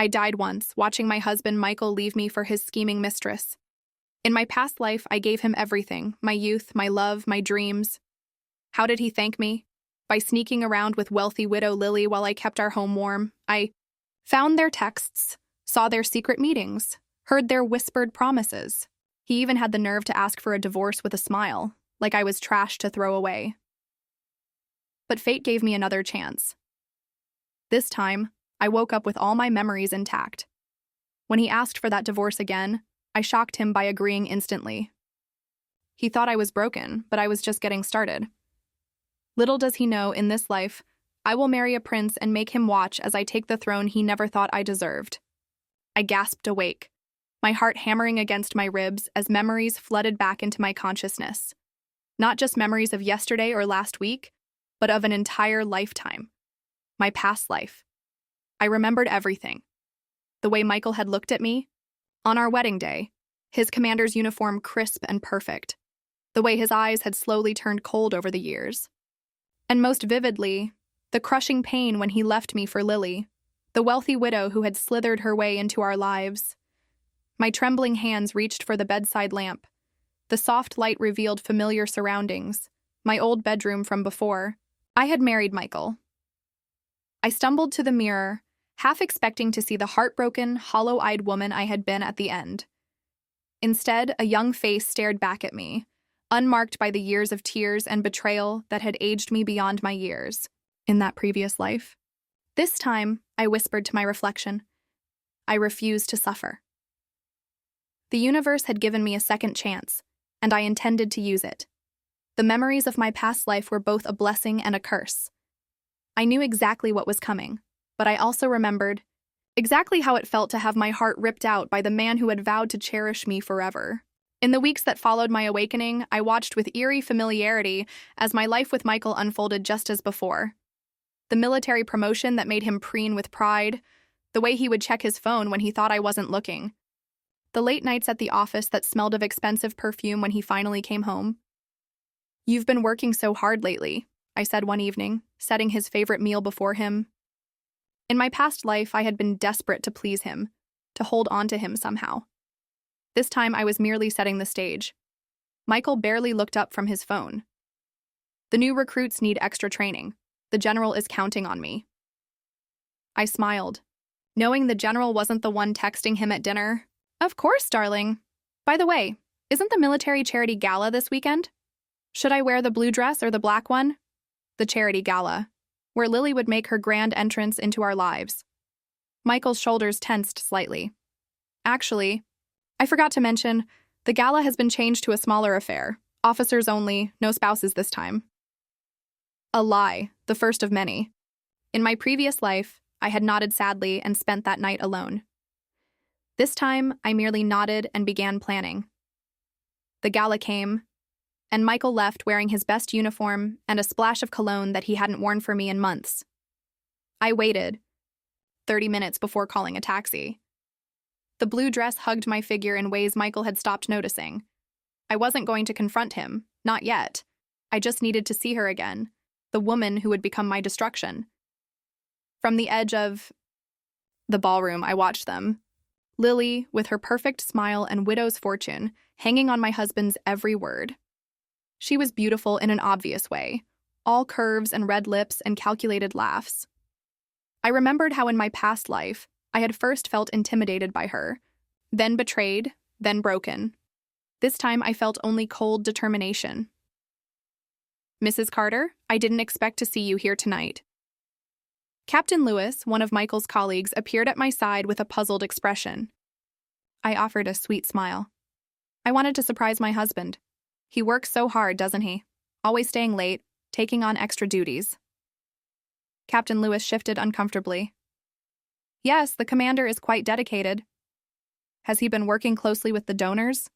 I died once, watching my husband Michael leave me for his scheming mistress. In my past life, I gave him everything, my youth, my love, my dreams. How did he thank me? By sneaking around with wealthy widow Lily while I kept our home warm. I found their texts, saw their secret meetings, heard their whispered promises. He even had the nerve to ask for a divorce with a smile, like I was trash to throw away. But fate gave me another chance. This time, I woke up with all my memories intact. When he asked for that divorce again, I shocked him by agreeing instantly. He thought I was broken, but I was just getting started. Little does he know, in this life, I will marry a prince and make him watch as I take the throne he never thought I deserved. I gasped awake, my heart hammering against my ribs as memories flooded back into my consciousness. Not just memories of yesterday or last week, but of an entire lifetime. My past life. I remembered everything. The way Michael had looked at me, on our wedding day, his commander's uniform crisp and perfect. The way his eyes had slowly turned cold over the years. And most vividly, the crushing pain when he left me for Lily, the wealthy widow who had slithered her way into our lives. My trembling hands reached for the bedside lamp. The soft light revealed familiar surroundings, my old bedroom from before. I had married Michael. I stumbled to the mirror, half expecting to see the heartbroken, hollow-eyed woman I had been at the end. Instead, a young face stared back at me, unmarked by the years of tears and betrayal that had aged me beyond my years in that previous life. This time, I whispered to my reflection, I refuse to suffer. The universe had given me a second chance, and I intended to use it. The memories of my past life were both a blessing and a curse. I knew exactly what was coming, but I also remembered exactly how it felt to have my heart ripped out by the man who had vowed to cherish me forever. In the weeks that followed my awakening, I watched with eerie familiarity as my life with Michael unfolded just as before. The military promotion that made him preen with pride, the way he would check his phone when he thought I wasn't looking, the late nights at the office that smelled of expensive perfume when he finally came home. "You've been working so hard lately," I said one evening, setting his favorite meal before him. In my past life, I had been desperate to please him, to hold on to him somehow. This time, I was merely setting the stage. Michael barely looked up from his phone. "The new recruits need extra training. The general is counting on me." I smiled, knowing the general wasn't the one texting him at dinner. "Of course, darling. By the way, isn't the military charity gala this weekend? Should I wear the blue dress or the black one?" The charity gala, where Lily would make her grand entrance into our lives. Michael's shoulders tensed slightly. "Actually, I forgot to mention, the gala has been changed to a smaller affair. Officers only, no spouses this time." A lie, the first of many. In my previous life, I had nodded sadly and spent that night alone. This time, I merely nodded and began planning. The gala came, and Michael left wearing his best uniform and a splash of cologne that he hadn't worn for me in months. I waited, 30 minutes before calling a taxi. The blue dress hugged my figure in ways Michael had stopped noticing. I wasn't going to confront him, not yet. I just needed to see her again, the woman who would become my destruction. From the edge of the ballroom, I watched them. Lily, with her perfect smile and widow's fortune, hanging on my husband's every word. She was beautiful in an obvious way, all curves and red lips and calculated laughs. I remembered how in my past life, I had first felt intimidated by her, then betrayed, then broken. This time I felt only cold determination. "Mrs. Carter, I didn't expect to see you here tonight." Captain Lewis, one of Michael's colleagues, appeared at my side with a puzzled expression. I offered a sweet smile. I wanted to surprise my husband. He works so hard, doesn't he? Always staying late, taking on extra duties. Captain Lewis shifted uncomfortably. "Yes, the commander is quite dedicated." "Has he been working closely with the donors?"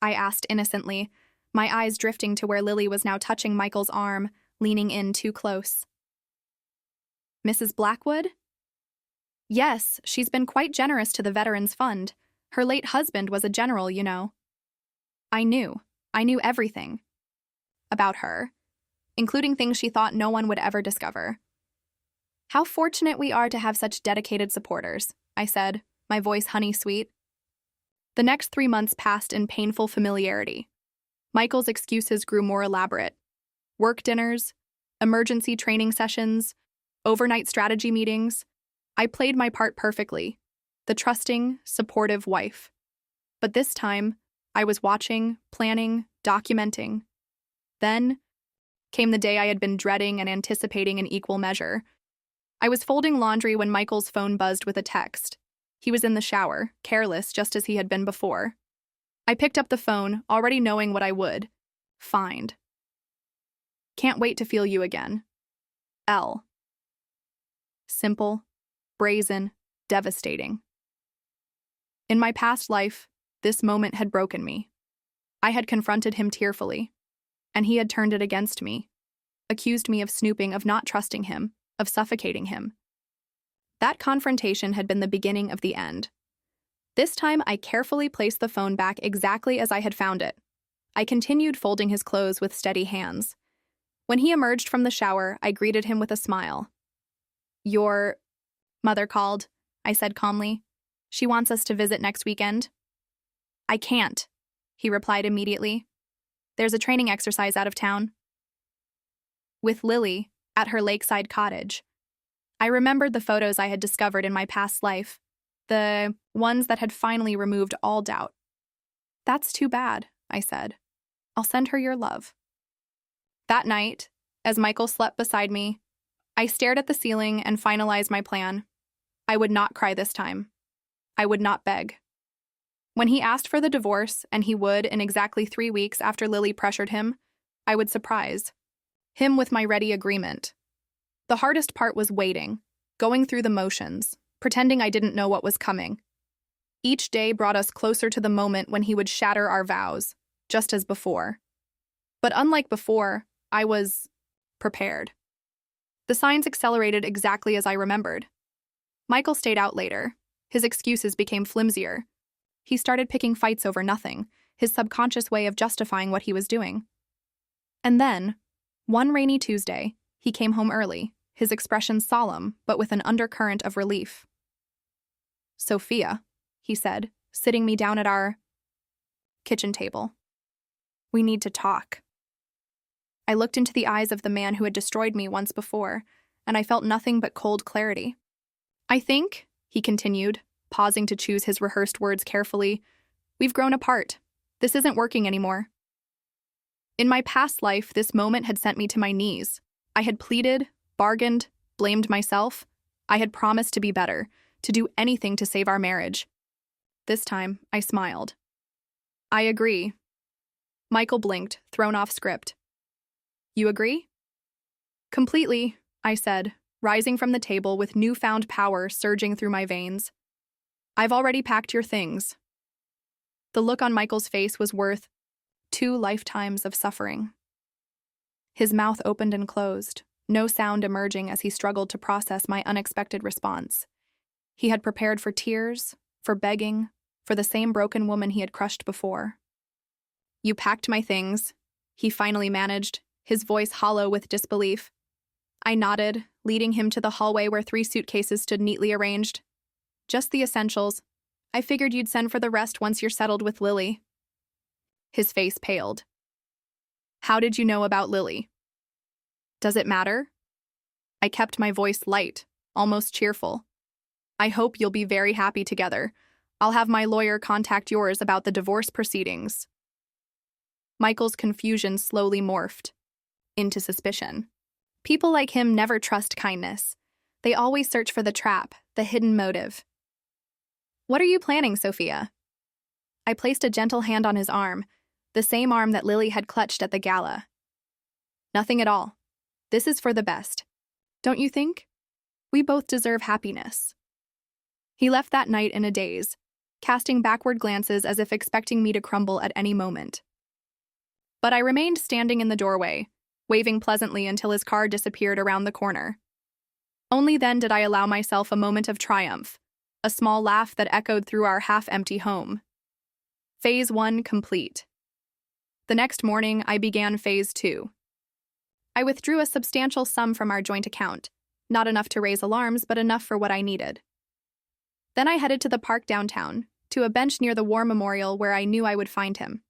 I asked innocently, my eyes drifting to where Lily was now touching Michael's arm, leaning in too close. "Mrs. Blackwood?" "Yes, she's been quite generous to the Veterans Fund. Her late husband was a general, you know." I knew everything about her, including things she thought no one would ever discover. How fortunate we are to have such dedicated supporters. I said, my voice honey-sweet. The next 3 months passed in painful familiarity. Michael's excuses grew more elaborate. Work dinners, emergency training sessions, overnight strategy meetings. I played my part perfectly, the trusting, supportive wife. But this time, I was watching, planning, documenting. Then came the day I had been dreading and anticipating in equal measure. I was folding laundry when Michael's phone buzzed with a text. He was in the shower, careless just as he had been before. I picked up the phone, already knowing what I would find. Can't wait to feel you again. L. Simple, brazen, devastating. In my past life, this moment had broken me. I had confronted him tearfully, and he had turned it against me, accused me of snooping, of not trusting him, of suffocating him. That confrontation had been the beginning of the end. This time, I carefully placed the phone back exactly as I had found it. I continued folding his clothes with steady hands. When he emerged from the shower, I greeted him with a smile. Your mother called, I said calmly. She wants us to visit next weekend. I can't, he replied immediately. There's a training exercise out of town. With Lily, at her lakeside cottage. I remembered the photos I had discovered in my past life, the ones that had finally removed all doubt. That's too bad, I said. I'll send her your love. That night, as Michael slept beside me, I stared at the ceiling and finalized my plan. I would not cry this time. I would not beg. When he asked for the divorce, and he would in exactly 3 weeks after Lily pressured him, I would surprise him with my ready agreement. The hardest part was waiting, going through the motions, pretending I didn't know what was coming. Each day brought us closer to the moment when he would shatter our vows, just as before. But unlike before, I was prepared. The signs accelerated exactly as I remembered. Michael stayed out later. His excuses became flimsier. He started picking fights over nothing, his subconscious way of justifying what he was doing. And then, one rainy Tuesday, he came home early, his expression solemn, but with an undercurrent of relief. Sophia, he said, sitting me down at our kitchen table. We need to talk. I looked into the eyes of the man who had destroyed me once before, and I felt nothing but cold clarity. I think, he continued, pausing to choose his rehearsed words carefully, we've grown apart. This isn't working anymore. In my past life, this moment had sent me to my knees. I had pleaded, bargained, blamed myself. I had promised to be better, to do anything to save our marriage. This time, I smiled. I agree. Michael blinked, thrown off script. You agree? Completely, I said, rising from the table with newfound power surging through my veins. I've already packed your things. The look on Michael's face was worth 2 lifetimes of suffering. His mouth opened and closed, no sound emerging as he struggled to process my unexpected response. He had prepared for tears, for begging, for the same broken woman he had crushed before. You packed my things, he finally managed, his voice hollow with disbelief. I nodded, leading him to the hallway where 3 suitcases stood neatly arranged. Just the essentials. I figured you'd send for the rest once you're settled with Lily. His face paled. How did you know about Lily? Does it matter? I kept my voice light, almost cheerful. I hope you'll be very happy together. I'll have my lawyer contact yours about the divorce proceedings. Michael's confusion slowly morphed into suspicion. People like him never trust kindness. They always search for the trap, the hidden motive. What are you planning, Sophia? I placed a gentle hand on his arm, the same arm that Lily had clutched at the gala. Nothing at all. This is for the best. Don't you think? We both deserve happiness. He left that night in a daze, casting backward glances as if expecting me to crumble at any moment. But I remained standing in the doorway, waving pleasantly until his car disappeared around the corner. Only then did I allow myself a moment of triumph, a small laugh that echoed through our half-empty home. Phase 1 complete. The next morning, I began Phase 2. I withdrew a substantial sum from our joint account, not enough to raise alarms, but enough for what I needed. Then I headed to the park downtown, to a bench near the War Memorial where I knew I would find him.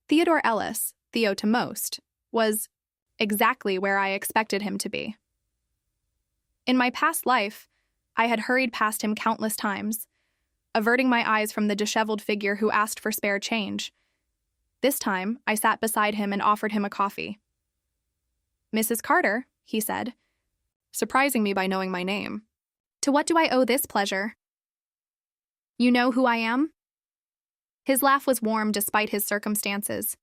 Theodore Ellis, Theo to most, was exactly where I expected him to be. In my past life, I had hurried past him countless times, averting my eyes from the disheveled figure who asked for spare change. This time, I sat beside him and offered him a coffee. "Mrs. Carter," he said, surprising me by knowing my name. "To what do I owe this pleasure?" "You know who I am?" His laugh was warm despite his circumstances.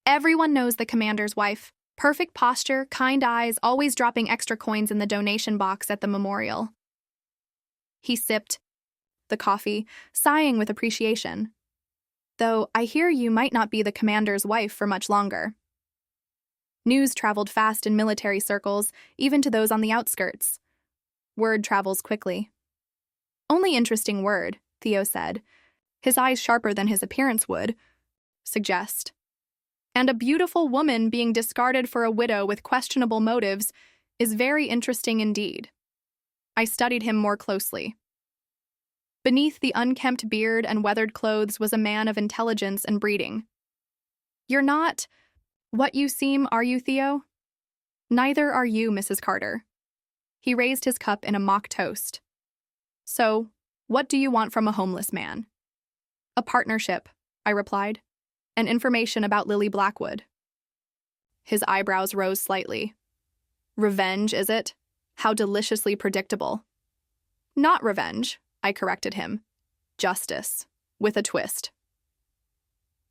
"Everyone knows the commander's wife. Perfect posture, kind eyes, always dropping extra coins in the donation box at the memorial." He sipped the coffee, sighing with appreciation. "Though I hear you might not be the commander's wife for much longer." News traveled fast in military circles, even to those on the outskirts. Word travels quickly. "Only interesting word," Theo said, his eyes sharper than his appearance would suggest. "And a beautiful woman being discarded for a widow with questionable motives is very interesting indeed." I studied him more closely. Beneath the unkempt beard and weathered clothes was a man of intelligence and breeding. "You're not what you seem, are you, Theo?" "Neither are you, Mrs. Carter." He raised his cup in a mock toast. "So, what do you want from a homeless man?" "A partnership," I replied, "and information about Lily Blackwood." His eyebrows rose slightly. "Revenge, is it? How deliciously predictable." "Not revenge," I corrected him. "Justice, with a twist."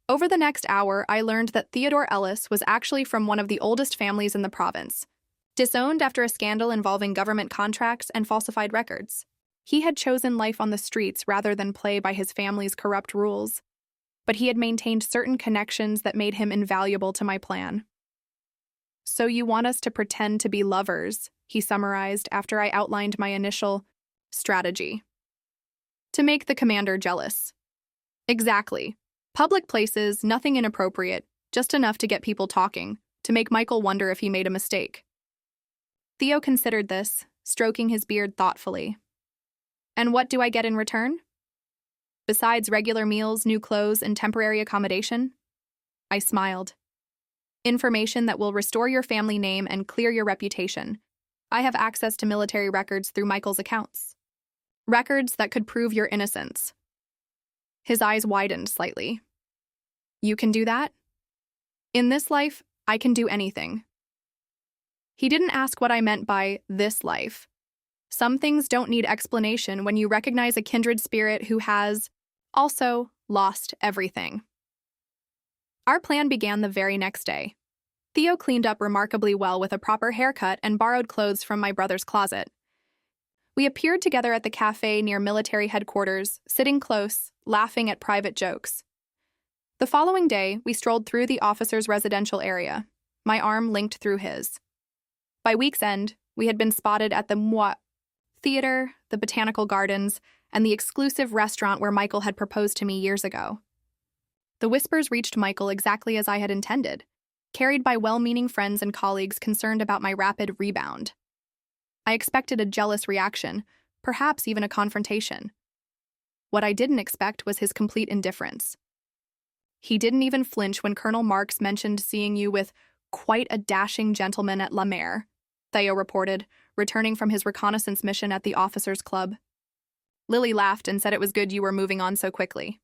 Over the next hour, I learned that Theodore Ellis was actually from one of the oldest families in the province, disowned after a scandal involving government contracts and falsified records. He had chosen life on the streets rather than play by his family's corrupt rules, but he had maintained certain connections that made him invaluable to my plan. "So you want us to pretend to be lovers," he summarized after I outlined my initial strategy. "To make the commander jealous." "Exactly. Public places, nothing inappropriate, just enough to get people talking, to make Michael wonder if he made a mistake." Theo considered this, stroking his beard thoughtfully. "And what do I get in return?" "Besides regular meals, new clothes, and temporary accommodation?" I smiled. "Information that will restore your family name and clear your reputation. I have access to military records through Michael's accounts. Records that could prove your innocence." His eyes widened slightly. "You can do that?" "In this life, I can do anything." He didn't ask what I meant by this life. Some things don't need explanation when you recognize a kindred spirit who has, also, lost everything. Our plan began the very next day. Theo cleaned up remarkably well with a proper haircut and borrowed clothes from my brother's closet. We appeared together at the cafe near military headquarters, sitting close, laughing at private jokes. The following day, we strolled through the officer's residential area, my arm linked through his. By week's end, we had been spotted at the Theater, the Botanical Gardens, and the exclusive restaurant where Michael had proposed to me years ago. The whispers reached Michael exactly as I had intended, carried by well-meaning friends and colleagues concerned about my rapid rebound. I expected a jealous reaction, perhaps even a confrontation. What I didn't expect was his complete indifference. "He didn't even flinch when Colonel Marks mentioned seeing you with quite a dashing gentleman at La Mer," Theo reported, returning from his reconnaissance mission at the officers' club. Lily laughed and said it was good you were moving on so quickly.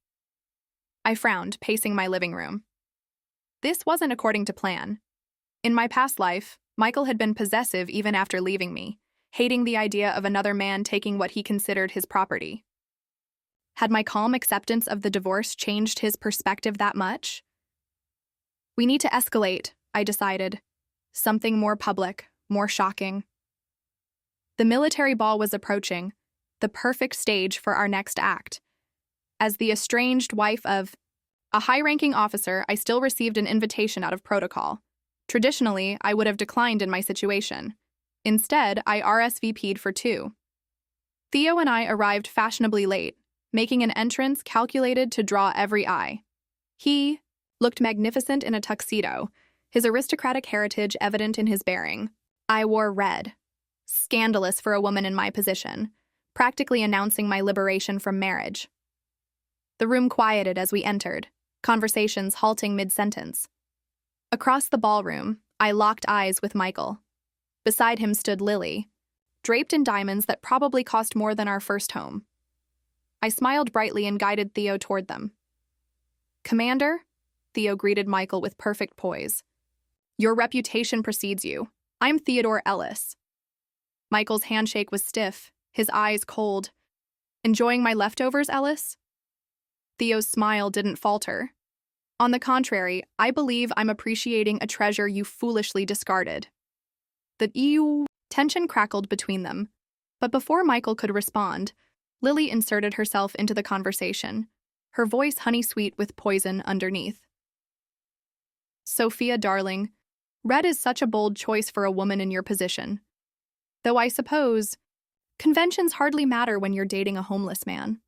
I frowned, pacing my living room. This wasn't according to plan. In my past life, Michael had been possessive even after leaving me, hating the idea of another man taking what he considered his property. Had my calm acceptance of the divorce changed his perspective that much? "We need to escalate," I decided. Something more public, more shocking. The military ball was approaching, the perfect stage for our next act. As the estranged wife of a high-ranking officer, I still received an invitation out of protocol. Traditionally, I would have declined in my situation. Instead, I RSVP'd for two. Theo and I arrived fashionably late, making an entrance calculated to draw every eye. He looked magnificent in a tuxedo, his aristocratic heritage evident in his bearing. I wore red. Scandalous for a woman in my position, practically announcing my liberation from marriage. The room quieted as we entered, conversations halting mid-sentence. Across the ballroom, I locked eyes with Michael. Beside him stood Lily, draped in diamonds that probably cost more than our first home. I smiled brightly and guided Theo toward them. "Commander," Theo greeted Michael with perfect poise. "Your reputation precedes you. I'm Theodore Ellis." Michael's handshake was stiff, his eyes cold. "Enjoying my leftovers, Ellis?" Theo's smile didn't falter. "On the contrary, I believe I'm appreciating a treasure you foolishly discarded." The tension crackled between them, but before Michael could respond, Lily inserted herself into the conversation, her voice honey-sweet with poison underneath. "Sophia, darling, red is such a bold choice for a woman in your position. Though I suppose conventions hardly matter when you're dating a homeless man."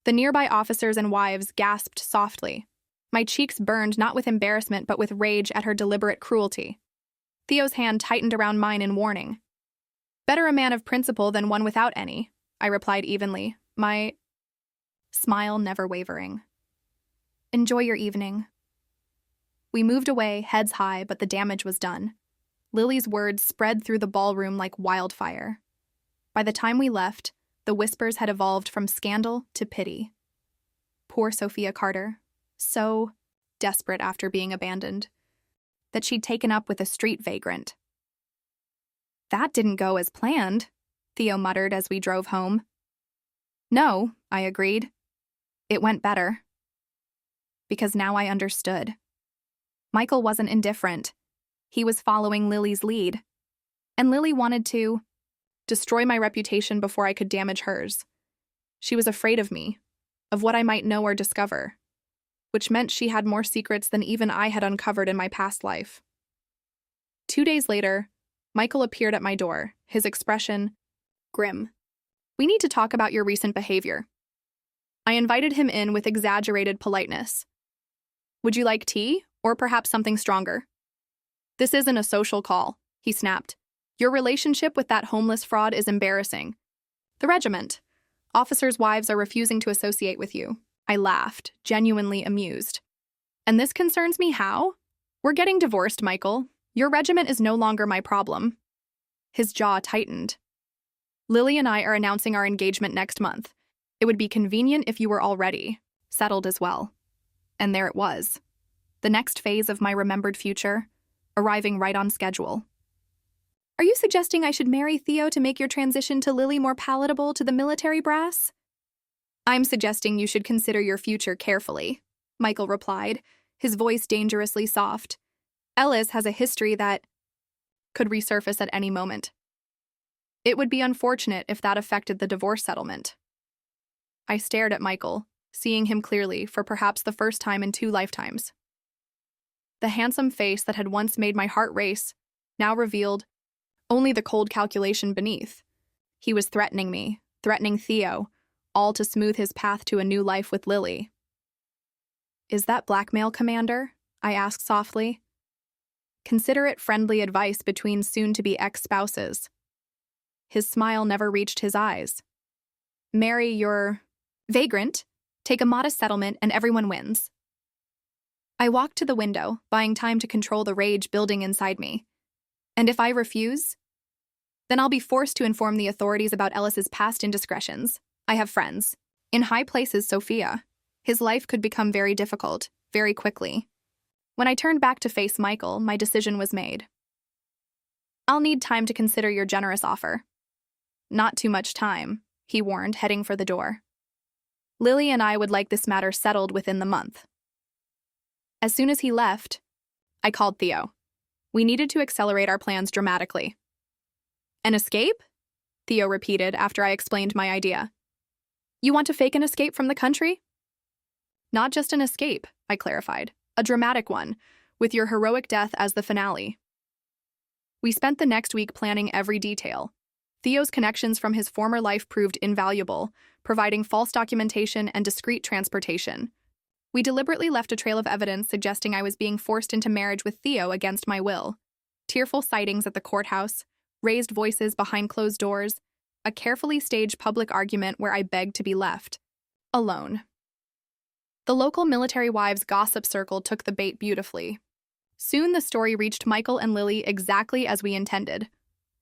The nearby officers and wives gasped softly. My cheeks burned not with embarrassment but with rage at her deliberate cruelty. Theo's hand tightened around mine in warning. "Better a man of principle than one without any," I replied evenly, my smile never wavering. "Enjoy your evening." We moved away, heads high, but the damage was done. Lily's words spread through the ballroom like wildfire. By the time we left, the whispers had evolved from scandal to pity. Poor Sophia Carter, so desperate after being abandoned, that she'd taken up with a street vagrant. "That didn't go as planned," Theo muttered as we drove home. "No," I agreed. "It went better." Because now I understood. Michael wasn't indifferent. He was following Lily's lead. And Lily wanted to destroy my reputation before I could damage hers. She was afraid of me, of what I might know or discover, which meant she had more secrets than even I had uncovered in my past life. 2 days later, Michael appeared at my door, his expression grim. "We need to talk about your recent behavior." I invited him in with exaggerated politeness. "Would you like tea, or perhaps something stronger?" "This isn't a social call," he snapped. "Your relationship with that homeless fraud is embarrassing. The regiment. Officers' wives are refusing to associate with you." I laughed, genuinely amused. "And this concerns me how? We're getting divorced, Michael. Your regiment is no longer my problem." His jaw tightened. "Lily and I are announcing our engagement next month. It would be convenient if you were already settled as well." And there it was. The next phase of my remembered future, arriving right on schedule. "Are you suggesting I should marry Theo to make your transition to Lily more palatable to the military brass?" "I'm suggesting you should consider your future carefully," Michael replied, his voice dangerously soft. "Ellis has a history that could resurface at any moment. It would be unfortunate if that affected the divorce settlement." I stared at Michael, seeing him clearly for perhaps the first time in 2 lifetimes. The handsome face that had once made my heart race now revealed only the cold calculation beneath. He was threatening me, threatening Theo, all to smooth his path to a new life with Lily. "Is that blackmail, Commander?" I asked softly. Considerate, friendly advice between soon-to-be ex-spouses. His smile never reached his eyes. "Marry your vagrant, take a modest settlement, and everyone wins." I walked to the window, buying time to control the rage building inside me. "And if I refuse? Then I'll be forced to inform the authorities about Ellis's past indiscretions. I have friends. In high places, Sophia. His life could become very difficult, very quickly." When I turned back to face Michael, my decision was made. "I'll need time to consider your generous offer." "Not too much time," he warned, heading for the door. "Lily and I would like this matter settled within the month." As soon as he left, I called Theo. We needed to accelerate our plans dramatically. "An escape?" Theo repeated after I explained my idea. "You want to fake an escape from the country?" "Not just an escape," I clarified. "A dramatic one, with your heroic death as the finale." We spent the next week planning every detail. Theo's connections from his former life proved invaluable, providing false documentation and discreet transportation. We deliberately left a trail of evidence suggesting I was being forced into marriage with Theo against my will. Tearful sightings at the courthouse, raised voices behind closed doors, a carefully staged public argument where I begged to be left alone. The local military wives gossip circle took the bait beautifully. Soon the story reached Michael and Lily exactly as we intended.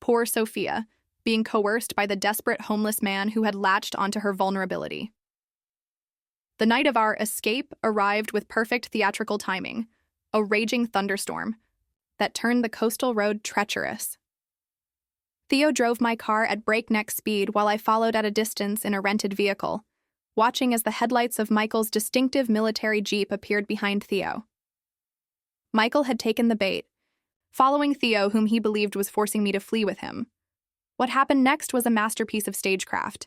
Poor Sophia, being coerced by the desperate homeless man who had latched onto her vulnerability. The night of our escape arrived with perfect theatrical timing, a raging thunderstorm that turned the coastal road treacherous. Theo drove my car at breakneck speed while I followed at a distance in a rented vehicle, watching as the headlights of Michael's distinctive military Jeep appeared behind Theo. Michael had taken the bait, following Theo, whom he believed was forcing me to flee with him. What happened next was a masterpiece of stagecraft.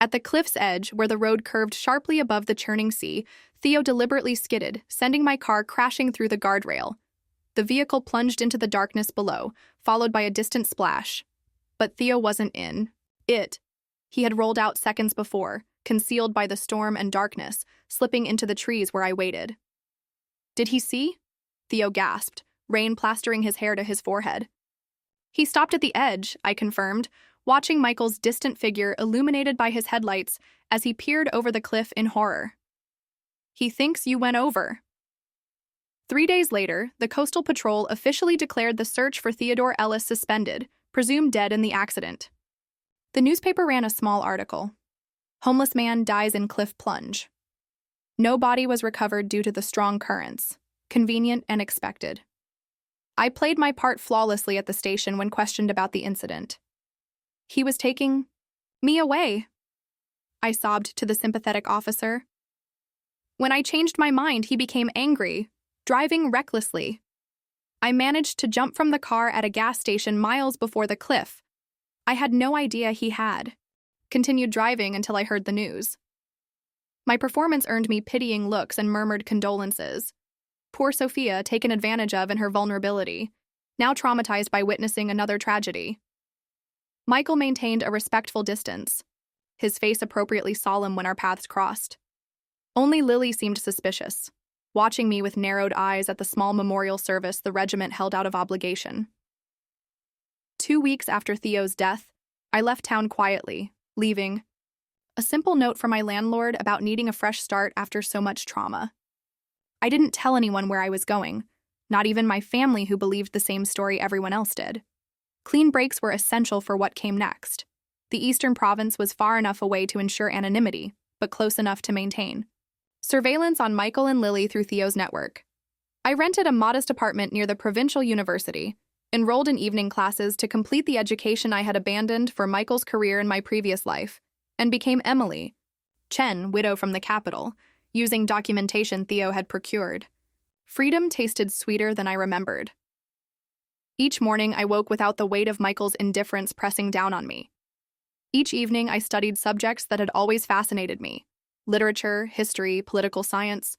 At the cliff's edge, where the road curved sharply above the churning sea, Theo deliberately skidded, sending my car crashing through the guardrail. The vehicle plunged into the darkness below, followed by a distant splash. But Theo wasn't in it. He had rolled out seconds before, concealed by the storm and darkness, slipping into the trees where I waited. "Did he see?" Theo gasped, rain plastering his hair to his forehead. "He stopped at the edge," I confirmed, watching Michael's distant figure illuminated by his headlights as he peered over the cliff in horror. "He thinks you went over." 3 days later, the Coastal Patrol officially declared the search for Theodore Ellis suspended, presumed dead in the accident. The newspaper ran a small article. "Homeless man dies in cliff plunge." No body was recovered due to the strong currents. Convenient and expected. I played my part flawlessly at the station when questioned about the incident. "He was taking me away," I sobbed to the sympathetic officer. "When I changed my mind, he became angry, driving recklessly. I managed to jump from the car at a gas station miles before the cliff. I had no idea he had. Continued driving until I heard the news. My performance earned me pitying looks and murmured condolences. Poor Sophia, taken advantage of in her vulnerability, now traumatized by witnessing another tragedy." Michael maintained a respectful distance, his face appropriately solemn when our paths crossed. Only Lily seemed suspicious, watching me with narrowed eyes at the small memorial service the regiment held out of obligation. 2 weeks after Theo's death, I left town quietly, leaving a simple note from my landlord about needing a fresh start after so much trauma. I didn't tell anyone where I was going, not even my family who believed the same story everyone else did. Clean breaks were essential for what came next. The eastern province was far enough away to ensure anonymity, but close enough to maintain surveillance on Michael and Lily through Theo's network. I rented a modest apartment near the provincial university, enrolled in evening classes to complete the education I had abandoned for Michael's career in my previous life, and became Emily, Chen, widow from the capital, using documentation Theo had procured. Freedom tasted sweeter than I remembered. Each morning I woke without the weight of Michael's indifference pressing down on me. Each evening I studied subjects that had always fascinated me: literature, history, political science.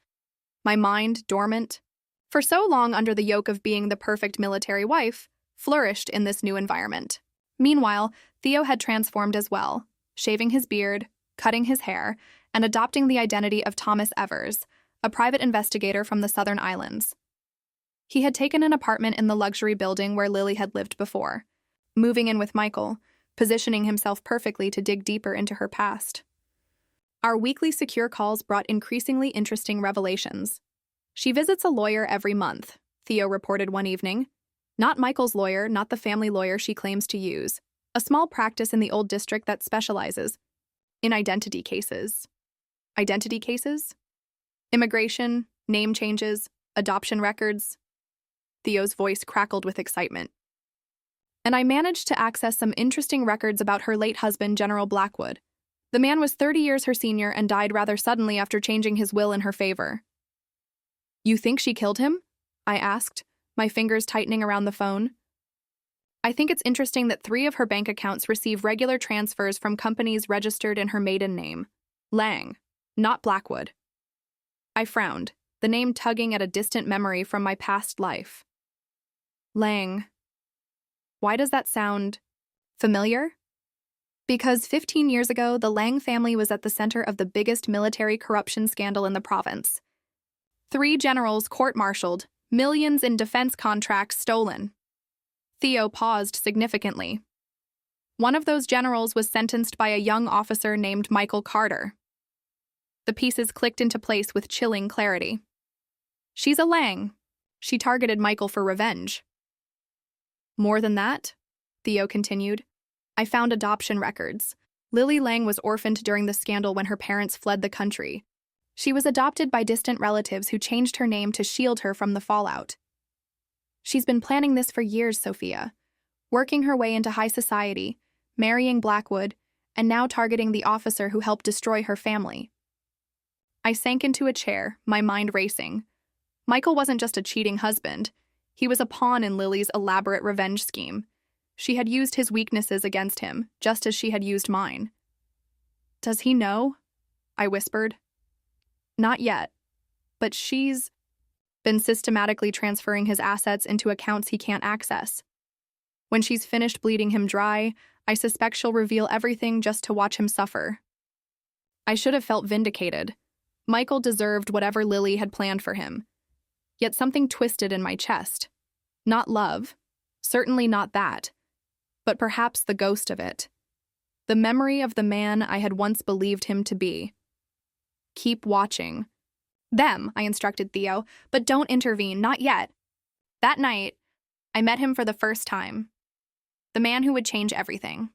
My mind, dormant for so long under the yoke of being the perfect military wife, flourished in this new environment. Meanwhile, Theo had transformed as well, shaving his beard, cutting his hair, and adopting the identity of Thomas Evers, a private investigator from the Southern Islands. He had taken an apartment in the luxury building where Lily had lived before, moving in with Michael, positioning himself perfectly to dig deeper into her past. Our weekly secure calls brought increasingly interesting revelations. "She visits a lawyer every month," Theo reported one evening. "Not Michael's lawyer, not the family lawyer she claims to use. A small practice in the old district that specializes in identity cases." Identity cases? Immigration, name changes, adoption records. Theo's voice crackled with excitement. "And I managed to access some interesting records about her late husband, General Blackwood. The man was 30 years her senior and died rather suddenly after changing his will in her favor." "You think she killed him?" I asked, my fingers tightening around the phone. "I think it's interesting that 3 of her bank accounts receive regular transfers from companies registered in her maiden name. Lang, not Blackwood." I frowned, the name tugging at a distant memory from my past life. Lang. Why does that sound familiar? Because 15 years ago, the Lang family was at the center of the biggest military corruption scandal in the province. 3 generals court-martialed, millions in defense contracts stolen. Theo paused significantly. One of those generals was sentenced by a young officer named Michael Carter. The pieces clicked into place with chilling clarity. She's a Lang. She targeted Michael for revenge. More than that, Theo continued, I found adoption records. Lily Lang was orphaned during the scandal when her parents fled the country. She was adopted by distant relatives who changed her name to shield her from the fallout. She's been planning this for years, Sophia, working her way into high society, marrying Blackwood, and now targeting the officer who helped destroy her family. I sank into a chair, my mind racing. Michael wasn't just a cheating husband. He was a pawn in Lily's elaborate revenge scheme. She had used his weaknesses against him, just as she had used mine. Does he know? I whispered. Not yet, but she's been systematically transferring his assets into accounts he can't access. When she's finished bleeding him dry, I suspect she'll reveal everything just to watch him suffer. I should have felt vindicated. Michael deserved whatever Lily had planned for him. Yet something twisted in my chest. Not love, certainly not that, but perhaps the ghost of it. The memory of the man I had once believed him to be. Keep watching. Them, I instructed Theo, but don't intervene, not yet. That night, I met him for the first time. The man who would change everything.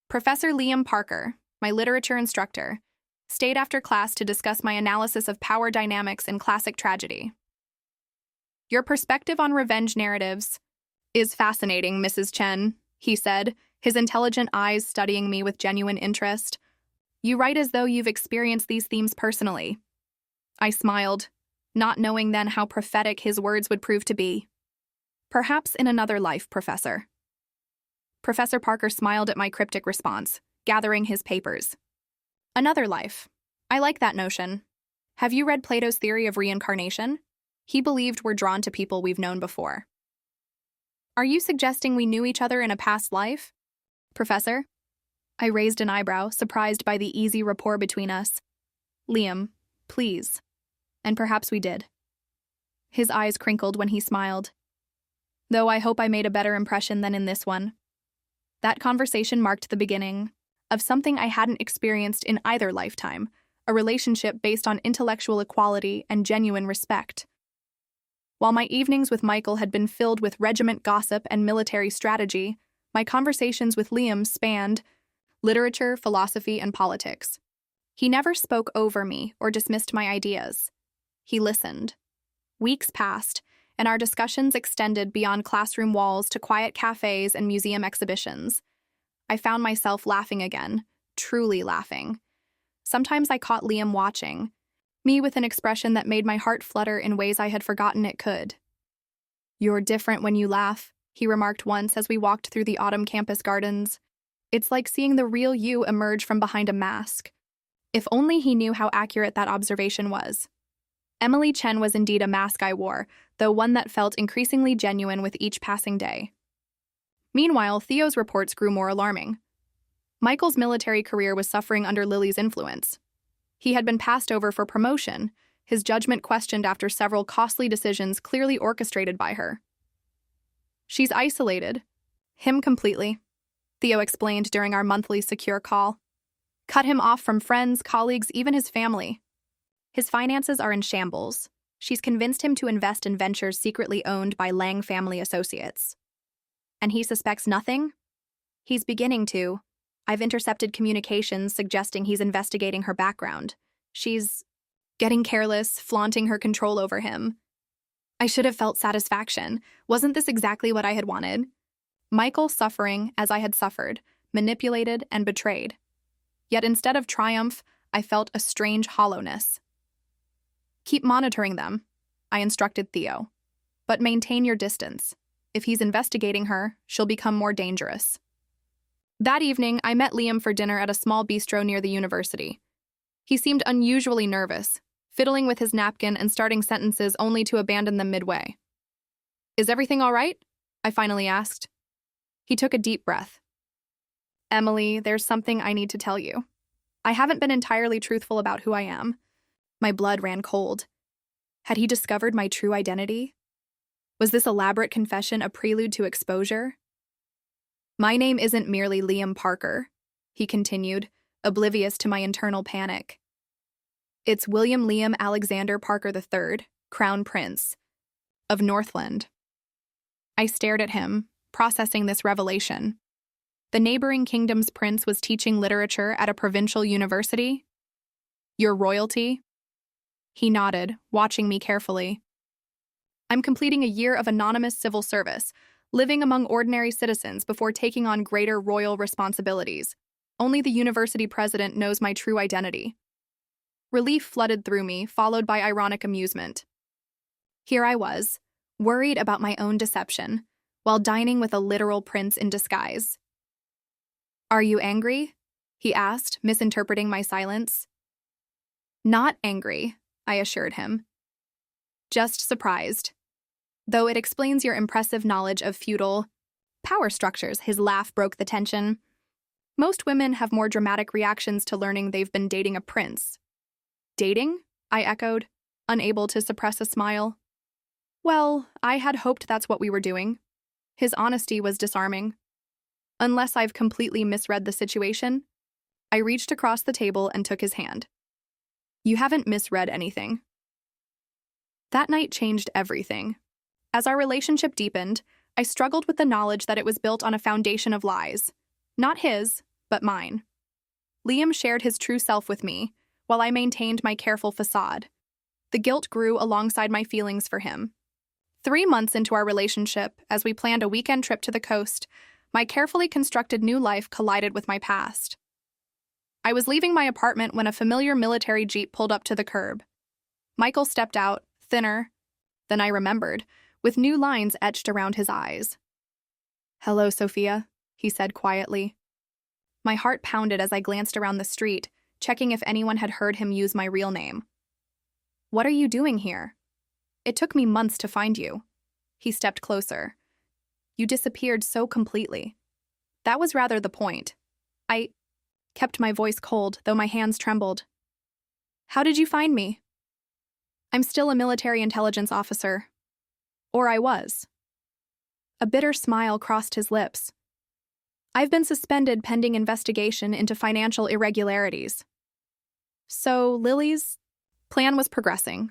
Professor Liam Parker, my literature instructor, stayed after class to discuss my analysis of power dynamics in classic tragedy. Your perspective on revenge narratives is fascinating, Mrs. Chen, he said, his intelligent eyes studying me with genuine interest. You write as though you've experienced these themes personally. I smiled, not knowing then how prophetic his words would prove to be. Perhaps in another life, Professor. Professor Parker smiled at my cryptic response, gathering his papers. Another life. I like that notion. Have you read Plato's theory of reincarnation? He believed we're drawn to people we've known before. Are you suggesting we knew each other in a past life? Professor? I raised an eyebrow, surprised by the easy rapport between us. Liam, please. And perhaps we did. His eyes crinkled when he smiled. Though I hope I made a better impression than in this one. That conversation marked the beginning of something I hadn't experienced in either lifetime, a relationship based on intellectual equality and genuine respect. While my evenings with Michael had been filled with regiment gossip and military strategy, my conversations with Liam spanned literature, philosophy, and politics. He never spoke over me or dismissed my ideas. He listened. Weeks passed, and our discussions extended beyond classroom walls to quiet cafes and museum exhibitions. I found myself laughing again, truly laughing. Sometimes I caught Liam watching, me with an expression that made my heart flutter in ways I had forgotten it could. You're different when you laugh, he remarked once as we walked through the autumn campus gardens. It's like seeing the real you emerge from behind a mask. If only he knew how accurate that observation was. Emily Chen was indeed a mask I wore, though one that felt increasingly genuine with each passing day. Meanwhile, Theo's reports grew more alarming. Michael's military career was suffering under Lily's influence. He had been passed over for promotion, his judgment questioned after several costly decisions clearly orchestrated by her. She's isolated. Him completely, Theo explained during our monthly secure call. Cut him off from friends, colleagues, even his family. His finances are in shambles. She's convinced him to invest in ventures secretly owned by Lang family associates. And he suspects nothing? He's beginning to. I've intercepted communications suggesting he's investigating her background. She's getting careless, flaunting her control over him. I should have felt satisfaction. Wasn't this exactly what I had wanted? Michael suffering as I had suffered, manipulated and betrayed. Yet instead of triumph, I felt a strange hollowness. Keep monitoring them, I instructed Theo. But maintain your distance. If he's investigating her, she'll become more dangerous. That evening, I met Liam for dinner at a small bistro near the university. He seemed unusually nervous, fiddling with his napkin and starting sentences only to abandon them midway. Is everything all right? I finally asked. He took a deep breath. Emily, there's something I need to tell you. I haven't been entirely truthful about who I am. My blood ran cold. Had he discovered my true identity? Was this elaborate confession a prelude to exposure? My name isn't merely Liam Parker, he continued, oblivious to my internal panic. It's William Liam Alexander Parker III, Crown Prince of Northland. I stared at him, processing this revelation. The neighboring kingdom's prince was teaching literature at a provincial university? Your royalty? He nodded, watching me carefully. I'm completing a year of anonymous civil service, living among ordinary citizens before taking on greater royal responsibilities. Only the university president knows my true identity. Relief flooded through me, followed by ironic amusement. Here I was, worried about my own deception, while dining with a literal prince in disguise. Are you angry? He asked, misinterpreting my silence. Not angry, I assured him. Just surprised. Though it explains your impressive knowledge of feudal power structures, his laugh broke the tension. Most women have more dramatic reactions to learning they've been dating a prince. Dating? I echoed, unable to suppress a smile. Well, I had hoped that's what we were doing. His honesty was disarming. Unless I've completely misread the situation. I reached across the table and took his hand. You haven't misread anything. That night changed everything. As our relationship deepened, I struggled with the knowledge that it was built on a foundation of lies. Not his, but mine. Liam shared his true self with me, while I maintained my careful facade. The guilt grew alongside my feelings for him. 3 months into our relationship, as we planned a weekend trip to the coast, my carefully constructed new life collided with my past. I was leaving my apartment when a familiar military jeep pulled up to the curb. Michael stepped out, thinner than I remembered, with new lines etched around his eyes. Hello, Sophia, he said quietly. My heart pounded as I glanced around the street, checking if anyone had heard him use my real name. What are you doing here? It took me months to find you. He stepped closer. You disappeared so completely. That was rather the point. I kept my voice cold, though my hands trembled. How did you find me? I'm still a military intelligence officer. Or I was. A bitter smile crossed his lips. I've been suspended pending investigation into financial irregularities. So Lily's plan was progressing.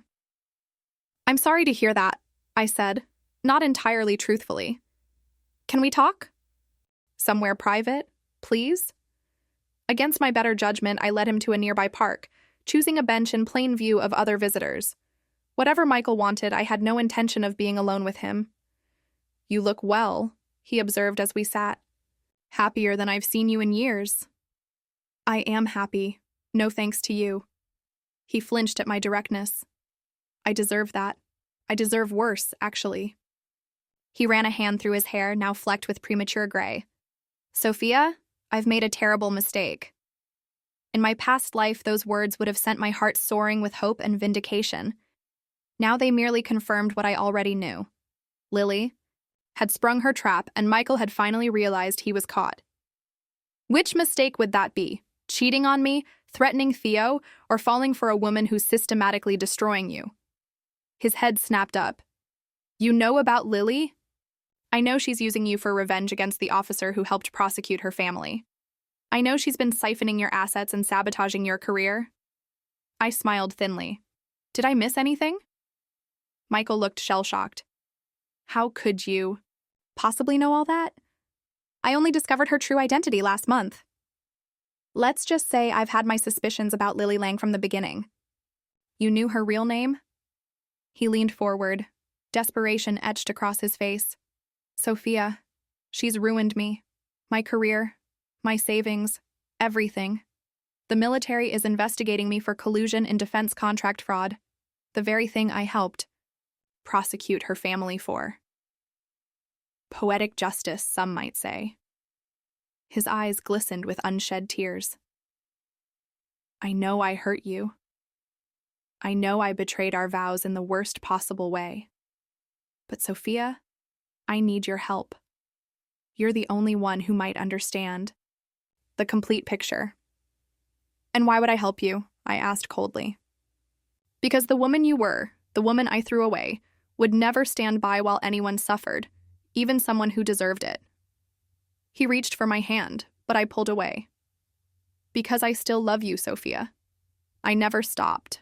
I'm sorry to hear that, I said, not entirely truthfully. Can we talk? Somewhere private, please? Against my better judgment, I led him to a nearby park, choosing a bench in plain view of other visitors. Whatever Michael wanted, I had no intention of being alone with him. You look well, he observed as we sat. Happier than I've seen you in years. I am happy, no thanks to you. He flinched at my directness. I deserve that. I deserve worse, actually. He ran a hand through his hair, now flecked with premature gray. Sophia, I've made a terrible mistake. In my past life, those words would have sent my heart soaring with hope and vindication. Now they merely confirmed what I already knew. Lily had sprung her trap, and Michael had finally realized he was caught. Which mistake would that be? Cheating on me, threatening Theo, or falling for a woman who's systematically destroying you? His head snapped up. You know about Lily? I know she's using you for revenge against the officer who helped prosecute her family. I know she's been siphoning your assets and sabotaging your career. I smiled thinly. Did I miss anything? Michael looked shell-shocked. How could you possibly know all that? I only discovered her true identity last month. Let's just say I've had my suspicions about Lily Lang from the beginning. You knew her real name? He leaned forward. Desperation etched across his face. Sophia, she's ruined me. My career, my savings, everything. The military is investigating me for collusion in defense contract fraud. The very thing I helped prosecute her family for. Poetic justice, some might say. His eyes glistened with unshed tears. I know I hurt you. I know I betrayed our vows in the worst possible way. But Sophia, I need your help. You're the only one who might understand the complete picture. And why would I help you? I asked coldly. Because the woman you were, the woman I threw away, would never stand by while anyone suffered, even someone who deserved it. He reached for my hand, but I pulled away. Because I still love you, Sophia. I never stopped.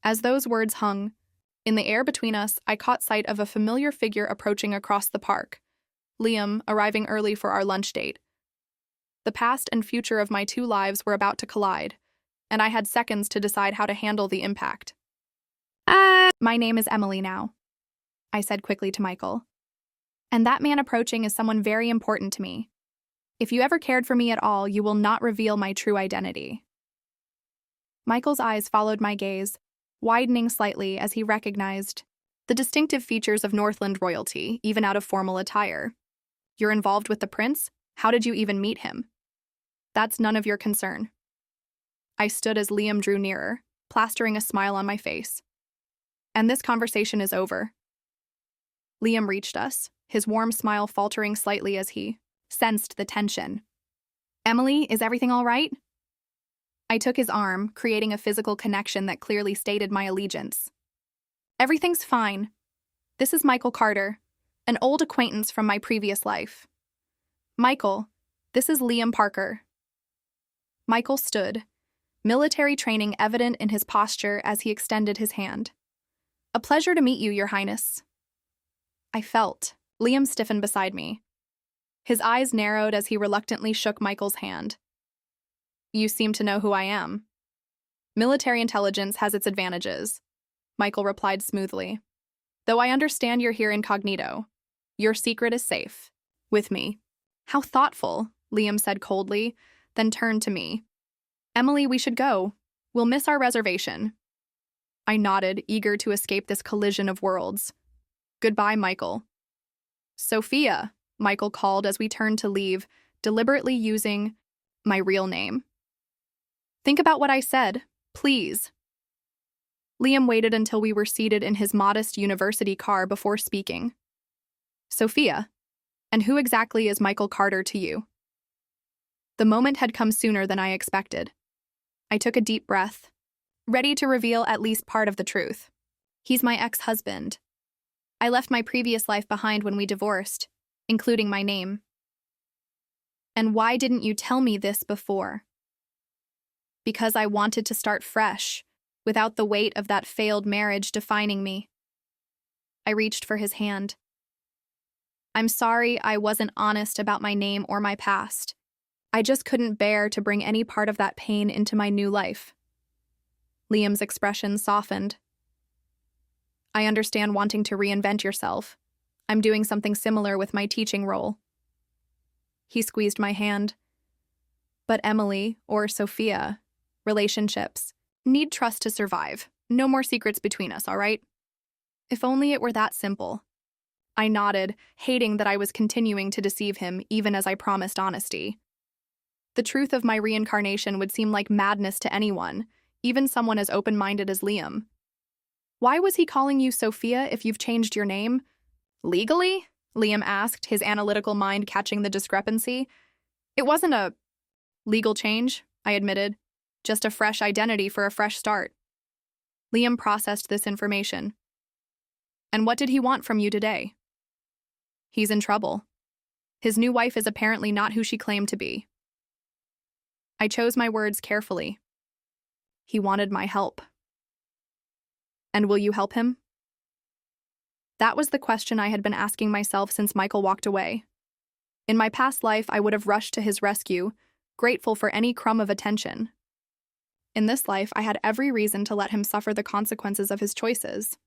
As those words hung in the air between us, I caught sight of a familiar figure approaching across the park, Liam, arriving early for our lunch date. The past and future of my two lives were about to collide, and I had seconds to decide how to handle the impact. My name is Emily now, I said quickly to Michael. And that man approaching is someone very important to me. If you ever cared for me at all, you will not reveal my true identity. Michael's eyes followed my gaze, widening slightly as he recognized the distinctive features of Northland royalty, even out of formal attire. You're involved with the prince? How did you even meet him? That's none of your concern. I stood as Liam drew nearer, plastering a smile on my face. And this conversation is over. Liam reached us, his warm smile faltering slightly as he sensed the tension. Emily, is everything all right? I took his arm, creating a physical connection that clearly stated my allegiance. Everything's fine. This is Michael Carter, an old acquaintance from my previous life. Michael, this is Liam Parker. Michael stood, military training evident in his posture as he extended his hand. A pleasure to meet you, Your Highness. I felt. Liam stiffened beside me. His eyes narrowed as he reluctantly shook Michael's hand. You seem to know who I am. Military intelligence has its advantages, Michael replied smoothly. Though I understand you're here incognito, your secret is safe. With me. How thoughtful, Liam said coldly, then turned to me. Emily, we should go. We'll miss our reservation. I nodded, eager to escape this collision of worlds. Goodbye, Michael. Sophia, Michael called as we turned to leave, deliberately using my real name. Think about what I said, please. Liam waited until we were seated in his modest university car before speaking. Sophia, and who exactly is Michael Carter to you? The moment had come sooner than I expected. I took a deep breath, ready to reveal at least part of the truth. He's my ex-husband. I left my previous life behind when we divorced, including my name. And why didn't you tell me this before? Because I wanted to start fresh, without the weight of that failed marriage defining me. I reached for his hand. I'm sorry I wasn't honest about my name or my past. I just couldn't bear to bring any part of that pain into my new life. Liam's expression softened. I understand wanting to reinvent yourself. I'm doing something similar with my teaching role. He squeezed my hand. But Emily, or Sophia, relationships, need trust to survive. No more secrets between us, all right? If only it were that simple. I nodded, hating that I was continuing to deceive him even as I promised honesty. The truth of my reincarnation would seem like madness to anyone, even someone as open-minded as Liam. Why was he calling you Sophia if you've changed your name? Legally? Liam asked, his analytical mind catching the discrepancy. It wasn't a legal change, I admitted. Just a fresh identity for a fresh start. Liam processed this information. And what did he want from you today? He's in trouble. His new wife is apparently not who she claimed to be. I chose my words carefully. He wanted my help. And will you help him? That was the question I had been asking myself since Michael walked away. In my past life, I would have rushed to his rescue, grateful for any crumb of attention. In this life, I had every reason to let him suffer the consequences of his choices.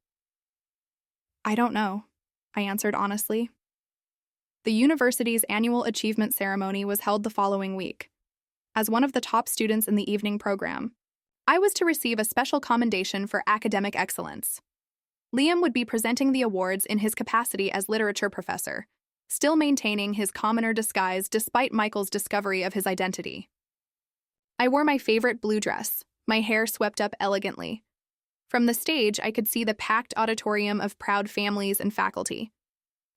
I don't know, I answered honestly. The university's annual achievement ceremony was held the following week. As one of the top students in the evening program, I was to receive a special commendation for academic excellence. Liam would be presenting the awards in his capacity as literature professor, still maintaining his commoner disguise despite Michael's discovery of his identity. I wore my favorite blue dress, my hair swept up elegantly. From the stage, I could see the packed auditorium of proud families and faculty.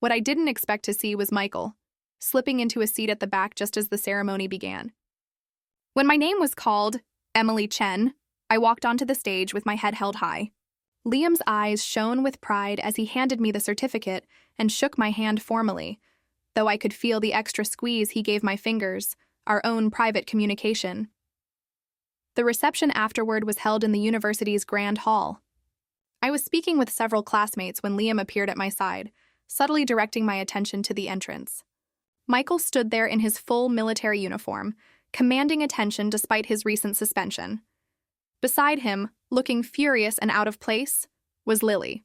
What I didn't expect to see was Michael, slipping into a seat at the back just as the ceremony began. When my name was called, Emily Chen, I walked onto the stage with my head held high. Liam's eyes shone with pride as he handed me the certificate and shook my hand formally, though I could feel the extra squeeze he gave my fingers, our own private communication. The reception afterward was held in the university's grand hall. I was speaking with several classmates when Liam appeared at my side, subtly directing my attention to the entrance. Michael stood there in his full military uniform, commanding attention despite his recent suspension. Beside him, looking furious and out of place, was Lily.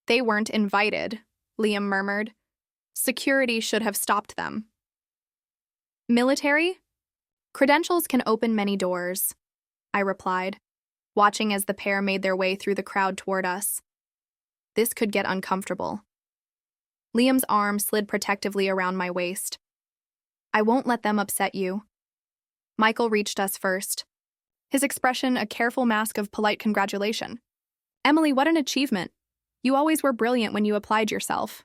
"They weren't invited," Liam murmured. "Security should have stopped them." "Military? Credentials can open many doors," I replied, watching as the pair made their way through the crowd toward us. This could get uncomfortable. Liam's arm slid protectively around my waist. "I won't let them upset you." Michael reached us first, his expression a careful mask of polite congratulation. "Emily, what an achievement. You always were brilliant when you applied yourself."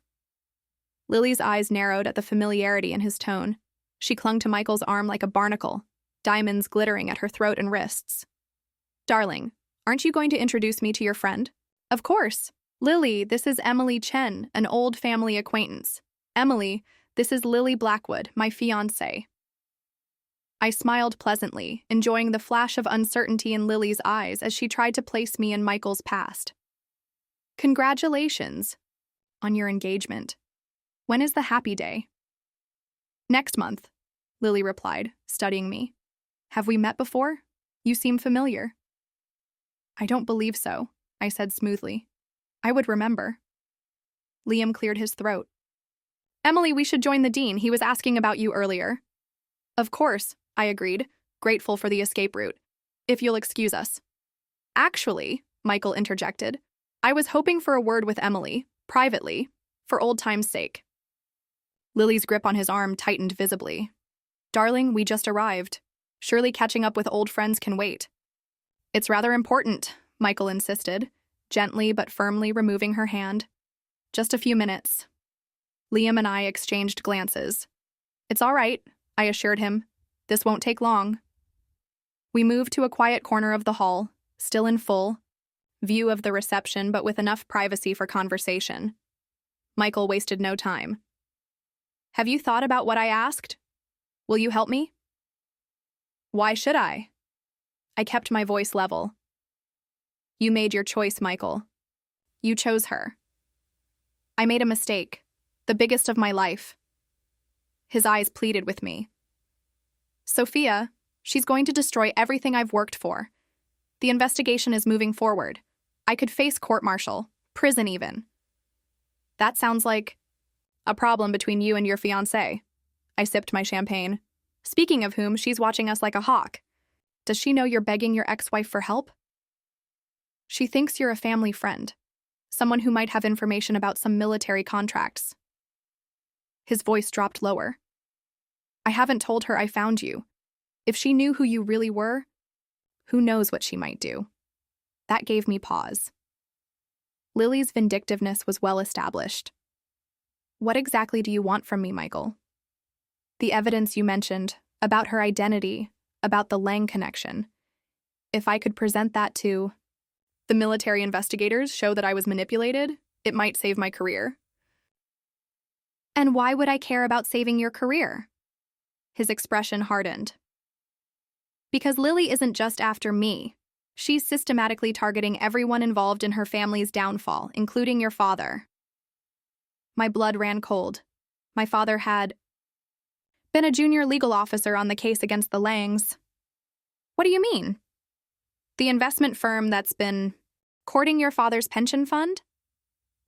Lily's eyes narrowed at the familiarity in his tone. She clung to Michael's arm like a barnacle, diamonds glittering at her throat and wrists. "Darling, aren't you going to introduce me to your friend?" "Of course. Lily, this is Emily Chen, an old family acquaintance. Emily, this is Lily Blackwood, my fiancée." I smiled pleasantly, enjoying the flash of uncertainty in Lily's eyes as she tried to place me in Michael's past. "Congratulations on your engagement. When is the happy day?" "Next month," Lily replied, studying me. "Have we met before? You seem familiar." "I don't believe so," I said smoothly. "I would remember." Liam cleared his throat. "Emily, we should join the dean. He was asking about you earlier." "Of course," I agreed, grateful for the escape route. "If you'll excuse us." "Actually," Michael interjected, "I was hoping for a word with Emily, privately, for old time's sake." Lily's grip on his arm tightened visibly. "Darling, we just arrived. Surely catching up with old friends can wait." "It's rather important," Michael insisted, gently but firmly removing her hand. "Just a few minutes." Liam and I exchanged glances. "It's all right," I assured him. "This won't take long." We moved to a quiet corner of the hall, still in full view of the reception but with enough privacy for conversation. Michael wasted no time. "Have you thought about what I asked? Will you help me?" "Why should I?" I kept my voice level. "You made your choice, Michael. You chose her." "I made a mistake, the biggest of my life." His eyes pleaded with me. "Sophia, she's going to destroy everything I've worked for. The investigation is moving forward. I could face court-martial, prison even." "That sounds like a problem between you and your fiancé." I sipped my champagne. "Speaking of whom, she's watching us like a hawk. Does she know you're begging your ex-wife for help?" "She thinks you're a family friend, someone who might have information about some military contracts." His voice dropped lower. "I haven't told her I found you. If she knew who you really were, who knows what she might do." That gave me pause. Lily's vindictiveness was well established. "What exactly do you want from me, Michael?" "The evidence you mentioned, about her identity, about the Lang connection. If I could present that to the military investigators, show that I was manipulated, it might save my career." "And why would I care about saving your career?" His expression hardened. "Because Lily isn't just after me. She's systematically targeting everyone involved in her family's downfall, including your father." My blood ran cold. My father had been a junior legal officer on the case against the Langs. "What do you mean?" "The investment firm that's been courting your father's pension fund?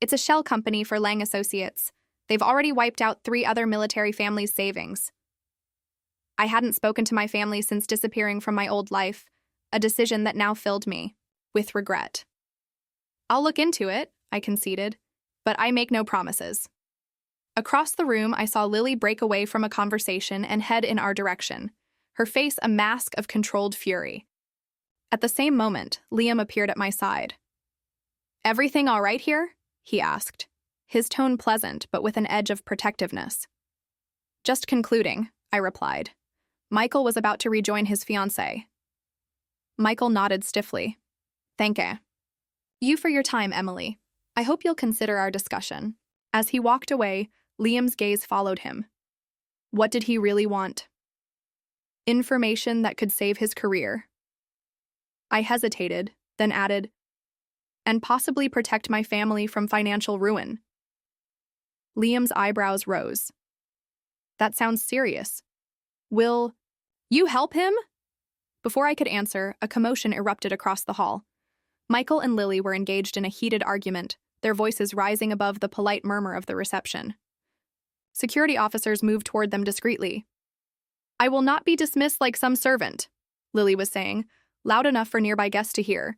It's a shell company for Lang Associates. They've already wiped out 3 other military families' savings. I hadn't spoken to my family since disappearing from my old life, a decision that now filled me with regret." "I'll look into it," I conceded, "but I make no promises." Across the room, I saw Lily break away from a conversation and head in our direction, her face a mask of controlled fury. At the same moment, Liam appeared at my side. "Everything all right here?" he asked, his tone pleasant but with an edge of protectiveness. "Just concluding," I replied. Michael was about to rejoin his fiancée. Michael nodded stiffly. "Thank you for your time, Emily. I hope you'll consider our discussion." As he walked away, Liam's gaze followed him. What did he really want? Information that could save his career. I hesitated, then added, and possibly protect my family from financial ruin. Liam's eyebrows rose. That sounds serious. Will you help him? Before I could answer, a commotion erupted across the hall. Michael and Lily were engaged in a heated argument, their voices rising above the polite murmur of the reception. Security officers moved toward them discreetly. I will not be dismissed like some servant, Lily was saying, loud enough for nearby guests to hear.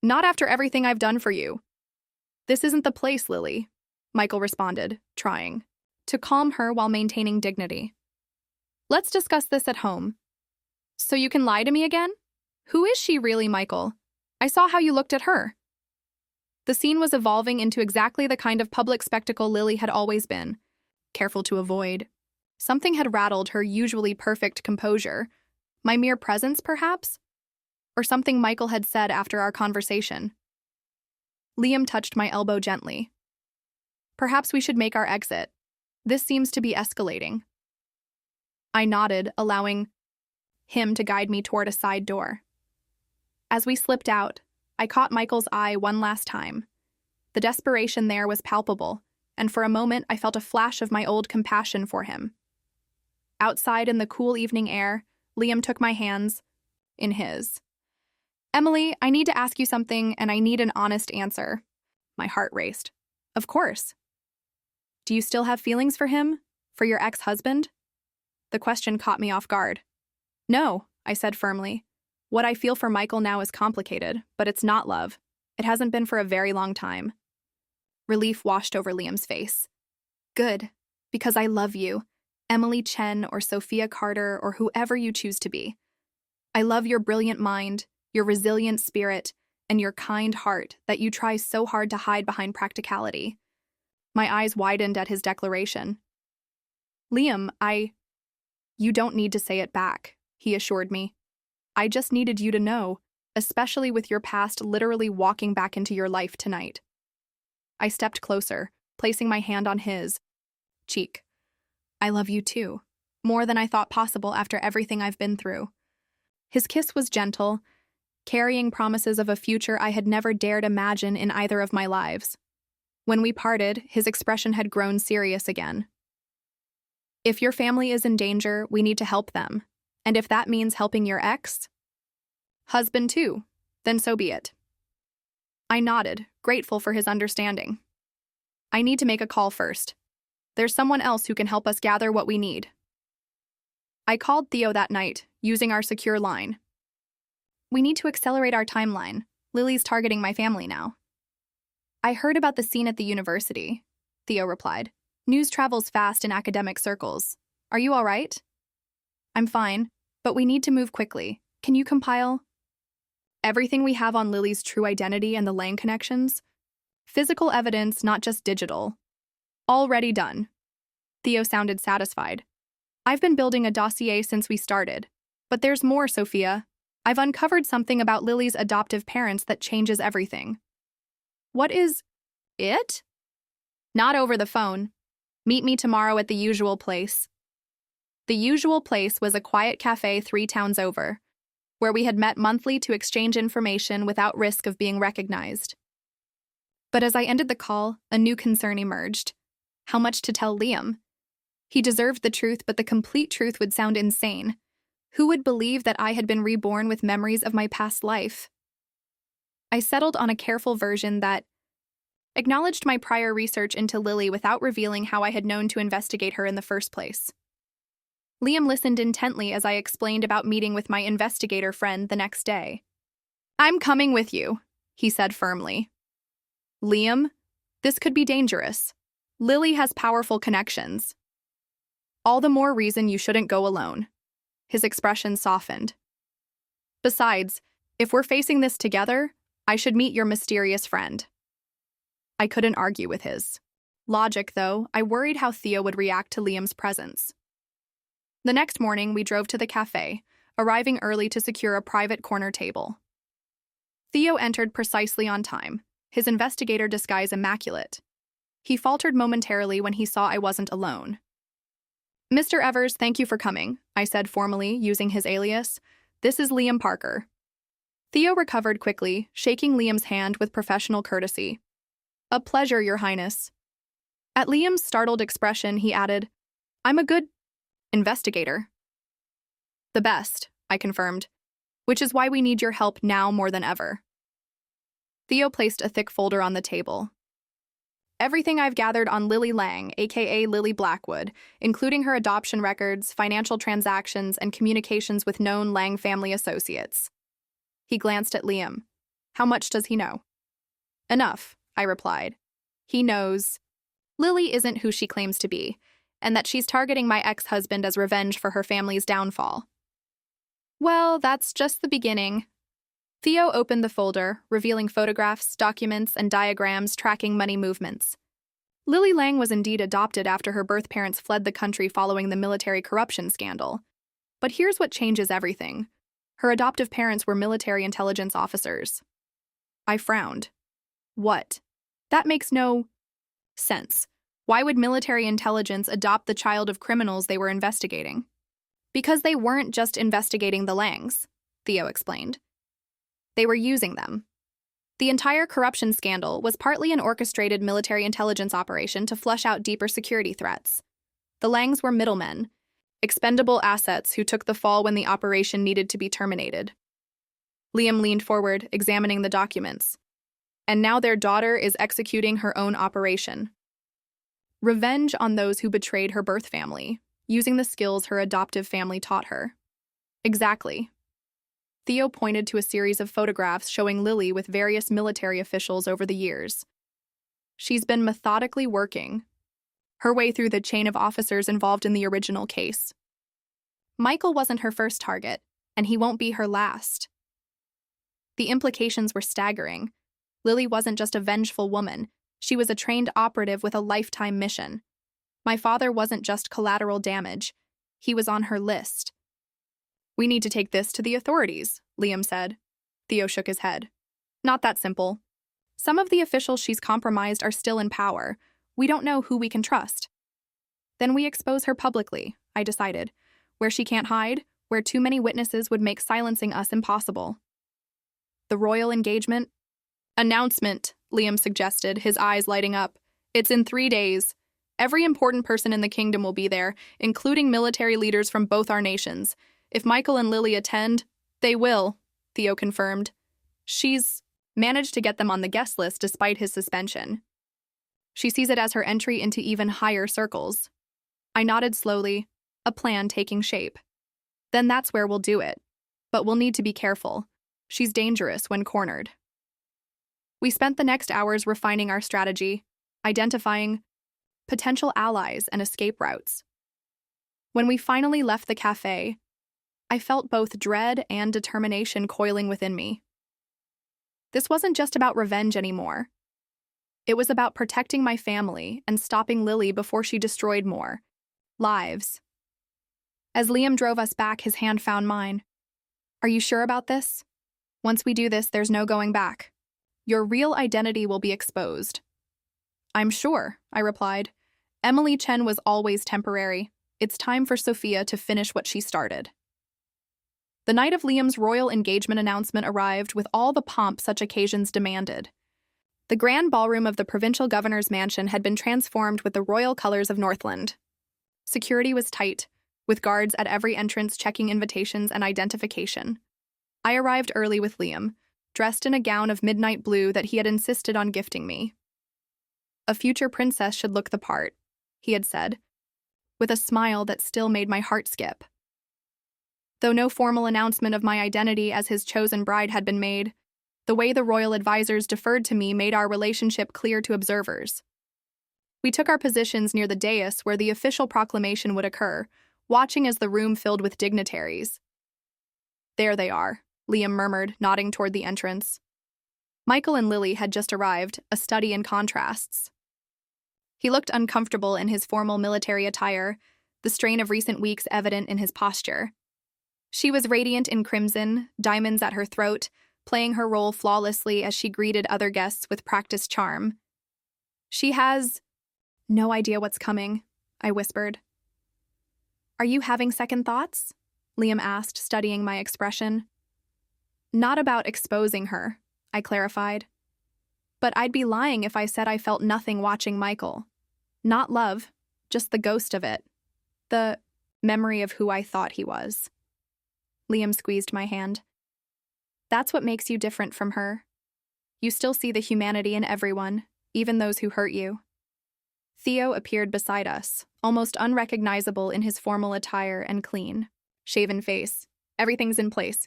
Not after everything I've done for you. This isn't the place, Lily, Michael responded, trying to calm her while maintaining dignity. Let's discuss this at home. So you can lie to me again? Who is she really, Michael? I saw how you looked at her. The scene was evolving into exactly the kind of public spectacle Lily had always been, careful to avoid. Something had rattled her usually perfect composure. My mere presence, perhaps? Or something Michael had said after our conversation. Liam touched my elbow gently. Perhaps we should make our exit. This seems to be escalating. I nodded, allowing him to guide me toward a side door. As we slipped out, I caught Michael's eye one last time. The desperation there was palpable, and for a moment I felt a flash of my old compassion for him. Outside in the cool evening air, Liam took my hands in his. Emily, I need to ask you something, and I need an honest answer. My heart raced. Of course. Do you still have feelings for him? For your ex-husband? The question caught me off guard. No, I said firmly. What I feel for Michael now is complicated, but it's not love. It hasn't been for a very long time. Relief washed over Liam's face. Good, because I love you, Emily Chen or Sophia Carter or whoever you choose to be. I love your brilliant mind, your resilient spirit, and your kind heart that you try so hard to hide behind practicality. My eyes widened at his declaration. Liam, You don't need to say it back, he assured me. I just needed you to know, especially with your past literally walking back into your life tonight. I stepped closer, placing my hand on his cheek. I love you too, more than I thought possible after everything I've been through. His kiss was gentle, carrying promises of a future I had never dared imagine in either of my lives. When we parted, his expression had grown serious again. If your family is in danger, we need to help them. And if that means helping your ex-husband too, then so be it. I nodded, grateful for his understanding. I need to make a call first. There's someone else who can help us gather what we need. I called Theo that night, using our secure line. We need to accelerate our timeline. Lily's targeting my family now. I heard about the scene at the university, Theo replied. News travels fast in academic circles. Are you all right? I'm fine, but we need to move quickly. Can you compile everything we have on Lily's true identity and the Lang connections? Physical evidence, not just digital. Already done. Theo sounded satisfied. I've been building a dossier since we started. But there's more, Sophia. I've uncovered something about Lily's adoptive parents that changes everything. What is it? Not over the phone. Meet me tomorrow at the usual place. The usual place was a quiet cafe 3 towns over, where we had met monthly to exchange information without risk of being recognized. But as I ended the call, a new concern emerged. How much to tell Liam? He deserved the truth, but the complete truth would sound insane. Who would believe that I had been reborn with memories of my past life? I settled on a careful version that acknowledged my prior research into Lily without revealing how I had known to investigate her in the first place. Liam listened intently as I explained about meeting with my investigator friend the next day. I'm coming with you, he said firmly. Liam, this could be dangerous. Lily has powerful connections. All the more reason you shouldn't go alone. His expression softened. Besides, if we're facing this together, I should meet your mysterious friend. I couldn't argue with his logic, though. I worried how Theo would react to Liam's presence. The next morning, we drove to the cafe, arriving early to secure a private corner table. Theo entered precisely on time, his investigator disguise immaculate. He faltered momentarily when he saw I wasn't alone. "Mr. Evers, thank you for coming," I said formally, using his alias. "This is Liam Parker." Theo recovered quickly, shaking Liam's hand with professional courtesy. "A pleasure, Your Highness." At Liam's startled expression, he added, "I'm a good investigator." "The best," I confirmed, "which is why we need your help now more than ever." Theo placed a thick folder on the table. "Everything I've gathered on Lily Lang, aka Lily Blackwood, including her adoption records, financial transactions, and communications with known Lang family associates." He glanced at Liam. "How much does he know?" "Enough," I replied. "He knows Lily isn't who she claims to be, and that she's targeting my ex-husband as revenge for her family's downfall." "Well, that's just the beginning." Theo opened the folder, revealing photographs, documents, and diagrams tracking money movements. Lily Lang was indeed adopted after her birth parents fled the country following the military corruption scandal. But here's what changes everything. Her adoptive parents were military intelligence officers. I frowned. What? That makes no sense. Why would military intelligence adopt the child of criminals they were investigating? "Because they weren't just investigating the Langs," Theo explained. "They were using them. The entire corruption scandal was partly an orchestrated military intelligence operation to flush out deeper security threats. The Langs were middlemen, expendable assets who took the fall when the operation needed to be terminated." Liam leaned forward, examining the documents. "And now their daughter is executing her own operation. Revenge on those who betrayed her birth family, using the skills her adoptive family taught her." "Exactly." Theo pointed to a series of photographs showing Lily with various military officials over the years. "She's been methodically working her way through the chain of officers involved in the original case. Michael wasn't her first target, and he won't be her last." The implications were staggering. Lily wasn't just a vengeful woman. She was a trained operative with a lifetime mission. My father wasn't just collateral damage. He was on her list. "We need to take this to the authorities," Liam said. Theo shook his head. "Not that simple. Some of the officials she's compromised are still in power. We don't know who we can trust." "Then we expose her publicly," I decided. "Where she can't hide, where too many witnesses would make silencing us impossible." "The royal engagement?" "Announcement," Liam suggested, his eyes lighting up. "It's in 3 days. Every important person in the kingdom will be there, including military leaders from both our nations. If Michael and Lily attend, they will," Theo confirmed. "She's managed to get them on the guest list despite his suspension. She sees it as her entry into even higher circles." I nodded slowly, a plan taking shape. "Then that's where we'll do it. But we'll need to be careful. She's dangerous when cornered." We spent the next hours refining our strategy, identifying potential allies and escape routes. When we finally left the cafe, I felt both dread and determination coiling within me. This wasn't just about revenge anymore. It was about protecting my family and stopping Lily before she destroyed more lives. As Liam drove us back, his hand found mine. "Are you sure about this? Once we do this, there's no going back. Your real identity will be exposed." "I'm sure," I replied. "Emily Chen was always temporary. It's time for Sophia to finish what she started." The night of Liam's royal engagement announcement arrived with all the pomp such occasions demanded. The grand ballroom of the provincial governor's mansion had been transformed with the royal colors of Northland. Security was tight, with guards at every entrance checking invitations and identification. I arrived early with Liam, dressed in a gown of midnight blue that he had insisted on gifting me. "A future princess should look the part," he had said, with a smile that still made my heart skip. Though no formal announcement of my identity as his chosen bride had been made, the way the royal advisors deferred to me made our relationship clear to observers. We took our positions near the dais where the official proclamation would occur, watching as the room filled with dignitaries. "There they are," Liam murmured, nodding toward the entrance. Michael and Lily had just arrived, a study in contrasts. He looked uncomfortable in his formal military attire, the strain of recent weeks evident in his posture. She was radiant in crimson, diamonds at her throat, playing her role flawlessly as she greeted other guests with practiced charm. "She has No idea what's coming, I whispered. Are you having second thoughts? Liam asked, studying my expression. Not about exposing her, I clarified. But I'd be lying if I said I felt nothing watching Michael. Not love, just the ghost of it. The memory of who I thought he was. Liam squeezed my hand. That's what makes you different from her. You still see the humanity in everyone, even those who hurt you. Theo appeared beside us, almost unrecognizable in his formal attire and clean, shaven face. Everything's in place.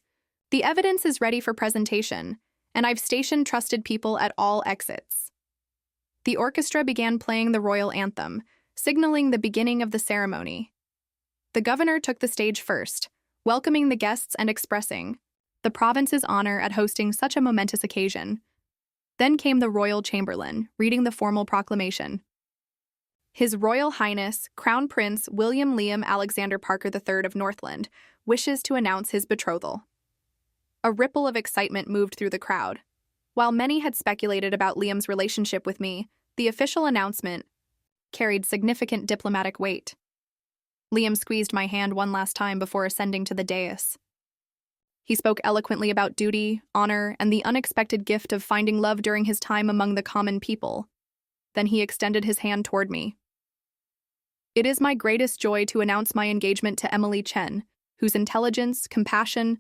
The evidence is ready for presentation, and I've stationed trusted people at all exits. The orchestra began playing the royal anthem, signaling the beginning of the ceremony. The governor took the stage first, welcoming the guests and expressing the province's honor at hosting such a momentous occasion. Then came the royal chamberlain, reading the formal proclamation. His Royal Highness, Crown Prince William Liam Alexander Parker III of Northland, wishes to announce his betrothal. A ripple of excitement moved through the crowd. While many had speculated about Liam's relationship with me, the official announcement carried significant diplomatic weight. Liam squeezed my hand one last time before ascending to the dais. He spoke eloquently about duty, honor, and the unexpected gift of finding love during his time among the common people. Then he extended his hand toward me. It is my greatest joy to announce my engagement to Emily Chen, whose intelligence, compassion,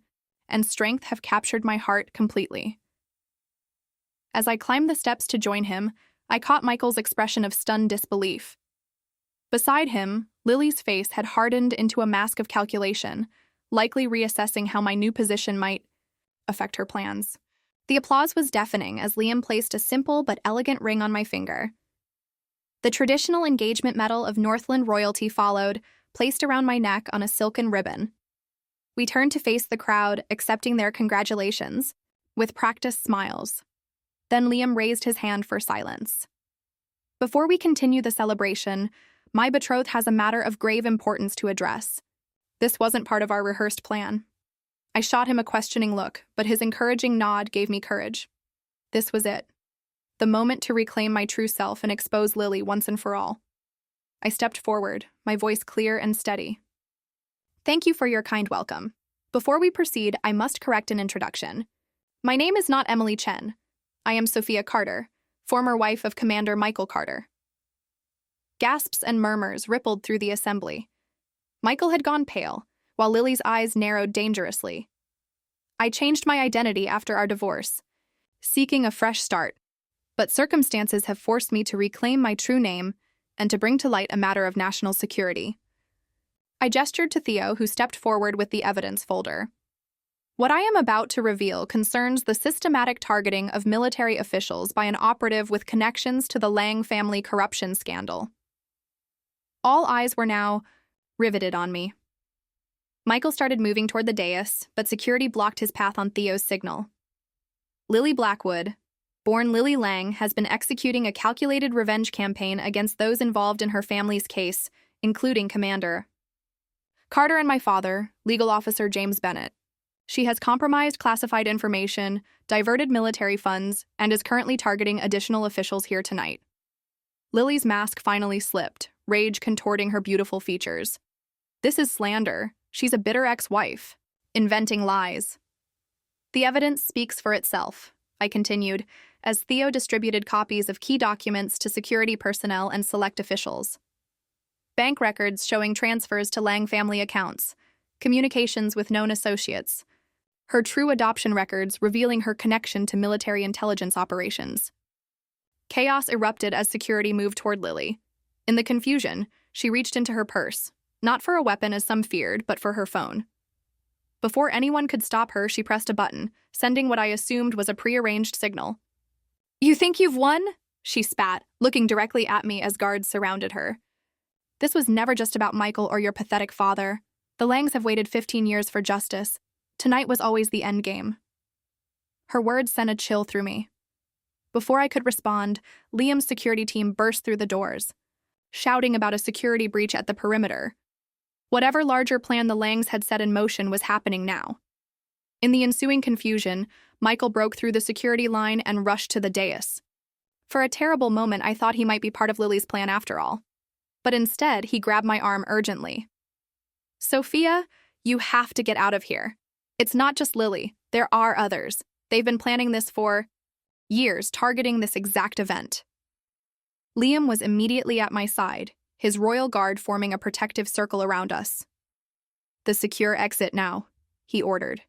and strength have captured my heart completely. As I climbed the steps to join him, I caught Michael's expression of stunned disbelief. Beside him, Lily's face had hardened into a mask of calculation, likely reassessing how my new position might affect her plans. The applause was deafening as Liam placed a simple but elegant ring on my finger. The traditional engagement medal of Northland royalty followed, placed around my neck on a silken ribbon. We turned to face the crowd, accepting their congratulations, with practiced smiles. Then Liam raised his hand for silence. Before we continue the celebration, my betrothed has a matter of grave importance to address. This wasn't part of our rehearsed plan. I shot him a questioning look, but his encouraging nod gave me courage. This was it. The moment to reclaim my true self and expose Lily once and for all. I stepped forward, my voice clear and steady. Thank you for your kind welcome. Before we proceed, I must correct an introduction. My name is not Emily Chen. I am Sophia Carter, former wife of Commander Michael Carter. Gasps and murmurs rippled through the assembly. Michael had gone pale, while Lily's eyes narrowed dangerously. I changed my identity after our divorce, seeking a fresh start, but circumstances have forced me to reclaim my true name and to bring to light a matter of national security. I gestured to Theo, who stepped forward with the evidence folder. What I am about to reveal concerns the systematic targeting of military officials by an operative with connections to the Lang family corruption scandal. All eyes were now riveted on me. Michael started moving toward the dais, but security blocked his path on Theo's signal. Lily Blackwood, born Lily Lang, has been executing a calculated revenge campaign against those involved in her family's case, including Commander Carter and my father, legal officer James Bennett. She has compromised classified information, diverted military funds, and is currently targeting additional officials here tonight. Lily's mask finally slipped, rage contorting her beautiful features. This is slander. She's a bitter ex-wife, inventing lies. The evidence speaks for itself, I continued, as Theo distributed copies of key documents to security personnel and select officials. Bank records showing transfers to Lang family accounts, communications with known associates, her true adoption records revealing her connection to military intelligence operations. Chaos erupted as security moved toward Lily. In the confusion, she reached into her purse, not for a weapon as some feared, but for her phone. Before anyone could stop her, she pressed a button, sending what I assumed was a prearranged signal. "You think you've won?" she spat, looking directly at me as guards surrounded her. This was never just about Michael or your pathetic father. The Langs have waited 15 years for justice. Tonight was always the endgame. Her words sent a chill through me. Before I could respond, Liam's security team burst through the doors, shouting about a security breach at the perimeter. Whatever larger plan the Langs had set in motion was happening now. In the ensuing confusion, Michael broke through the security line and rushed to the dais. For a terrible moment, I thought he might be part of Lily's plan after all. But instead, he grabbed my arm urgently. Sophia, you have to get out of here. It's not just Lily. There are others. They've been planning this for years, targeting this exact event. Liam was immediately at my side, his royal guard forming a protective circle around us. The secure exit now, he ordered.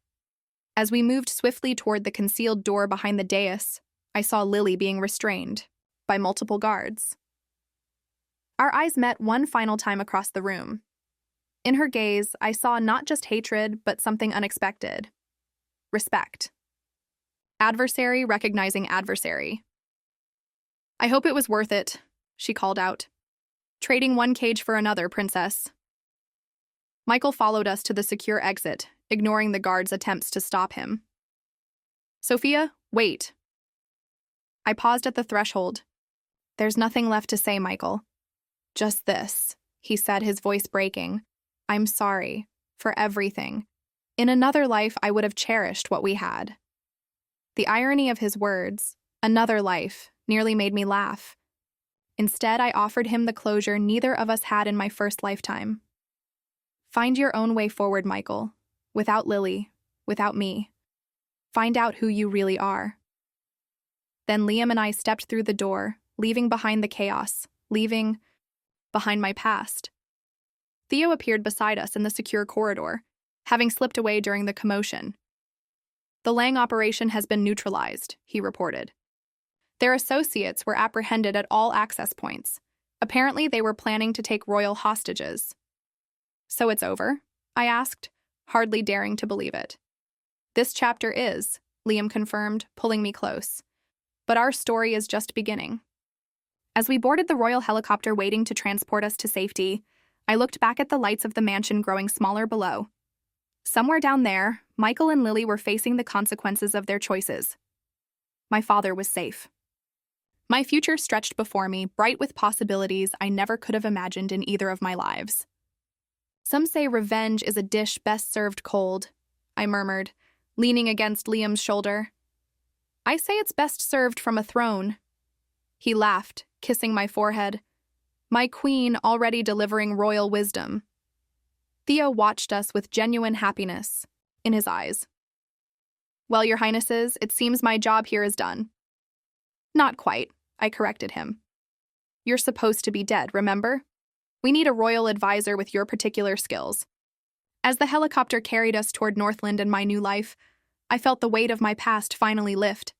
As we moved swiftly toward the concealed door behind the dais, I saw Lily being restrained by multiple guards. Our eyes met one final time across the room. In her gaze, I saw not just hatred, but something unexpected. Respect. Adversary recognizing adversary. I hope it was worth it, she called out. Trading one cage for another, princess. Michael followed us to the secure exit, ignoring the guard's attempts to stop him. Sophia, wait. I paused at the threshold. There's nothing left to say, Michael. Just this, he said, his voice breaking. I'm sorry for everything. In another life, I would have cherished what we had. The irony of his words, another life, nearly made me laugh. Instead, I offered him the closure neither of us had in my first lifetime. Find your own way forward, Michael. Without Lily, without me. Find out who you really are. Then Liam and I stepped through the door, leaving behind the chaos, leaving behind my past. Theo appeared beside us in the secure corridor, having slipped away during the commotion. The Lang operation has been neutralized, he reported. Their associates were apprehended at all access points. Apparently, they were planning to take royal hostages. So it's over? I asked, hardly daring to believe it. This chapter is, Liam confirmed, pulling me close. But our story is just beginning. As we boarded the royal helicopter waiting to transport us to safety, I looked back at the lights of the mansion growing smaller below. Somewhere down there, Michael and Lily were facing the consequences of their choices. My father was safe. My future stretched before me, bright with possibilities I never could have imagined in either of my lives. Some say revenge is a dish best served cold, I murmured, leaning against Liam's shoulder. I say it's best served from a throne. He laughed, kissing my forehead. My queen already delivering royal wisdom. Theo watched us with genuine happiness in his eyes. Well, your highnesses, it seems my job here is done. Not quite, I corrected him. You're supposed to be dead, remember? We need a royal advisor with your particular skills. As the helicopter carried us toward Northland and my new life, I felt the weight of my past finally lift.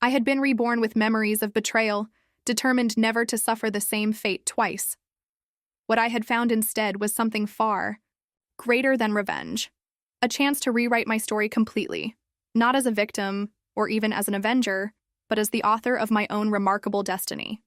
I had been reborn with memories of betrayal, determined never to suffer the same fate twice. What I had found instead was something far greater than revenge, a chance to rewrite my story completely, not as a victim or even as an avenger, but as the author of my own remarkable destiny.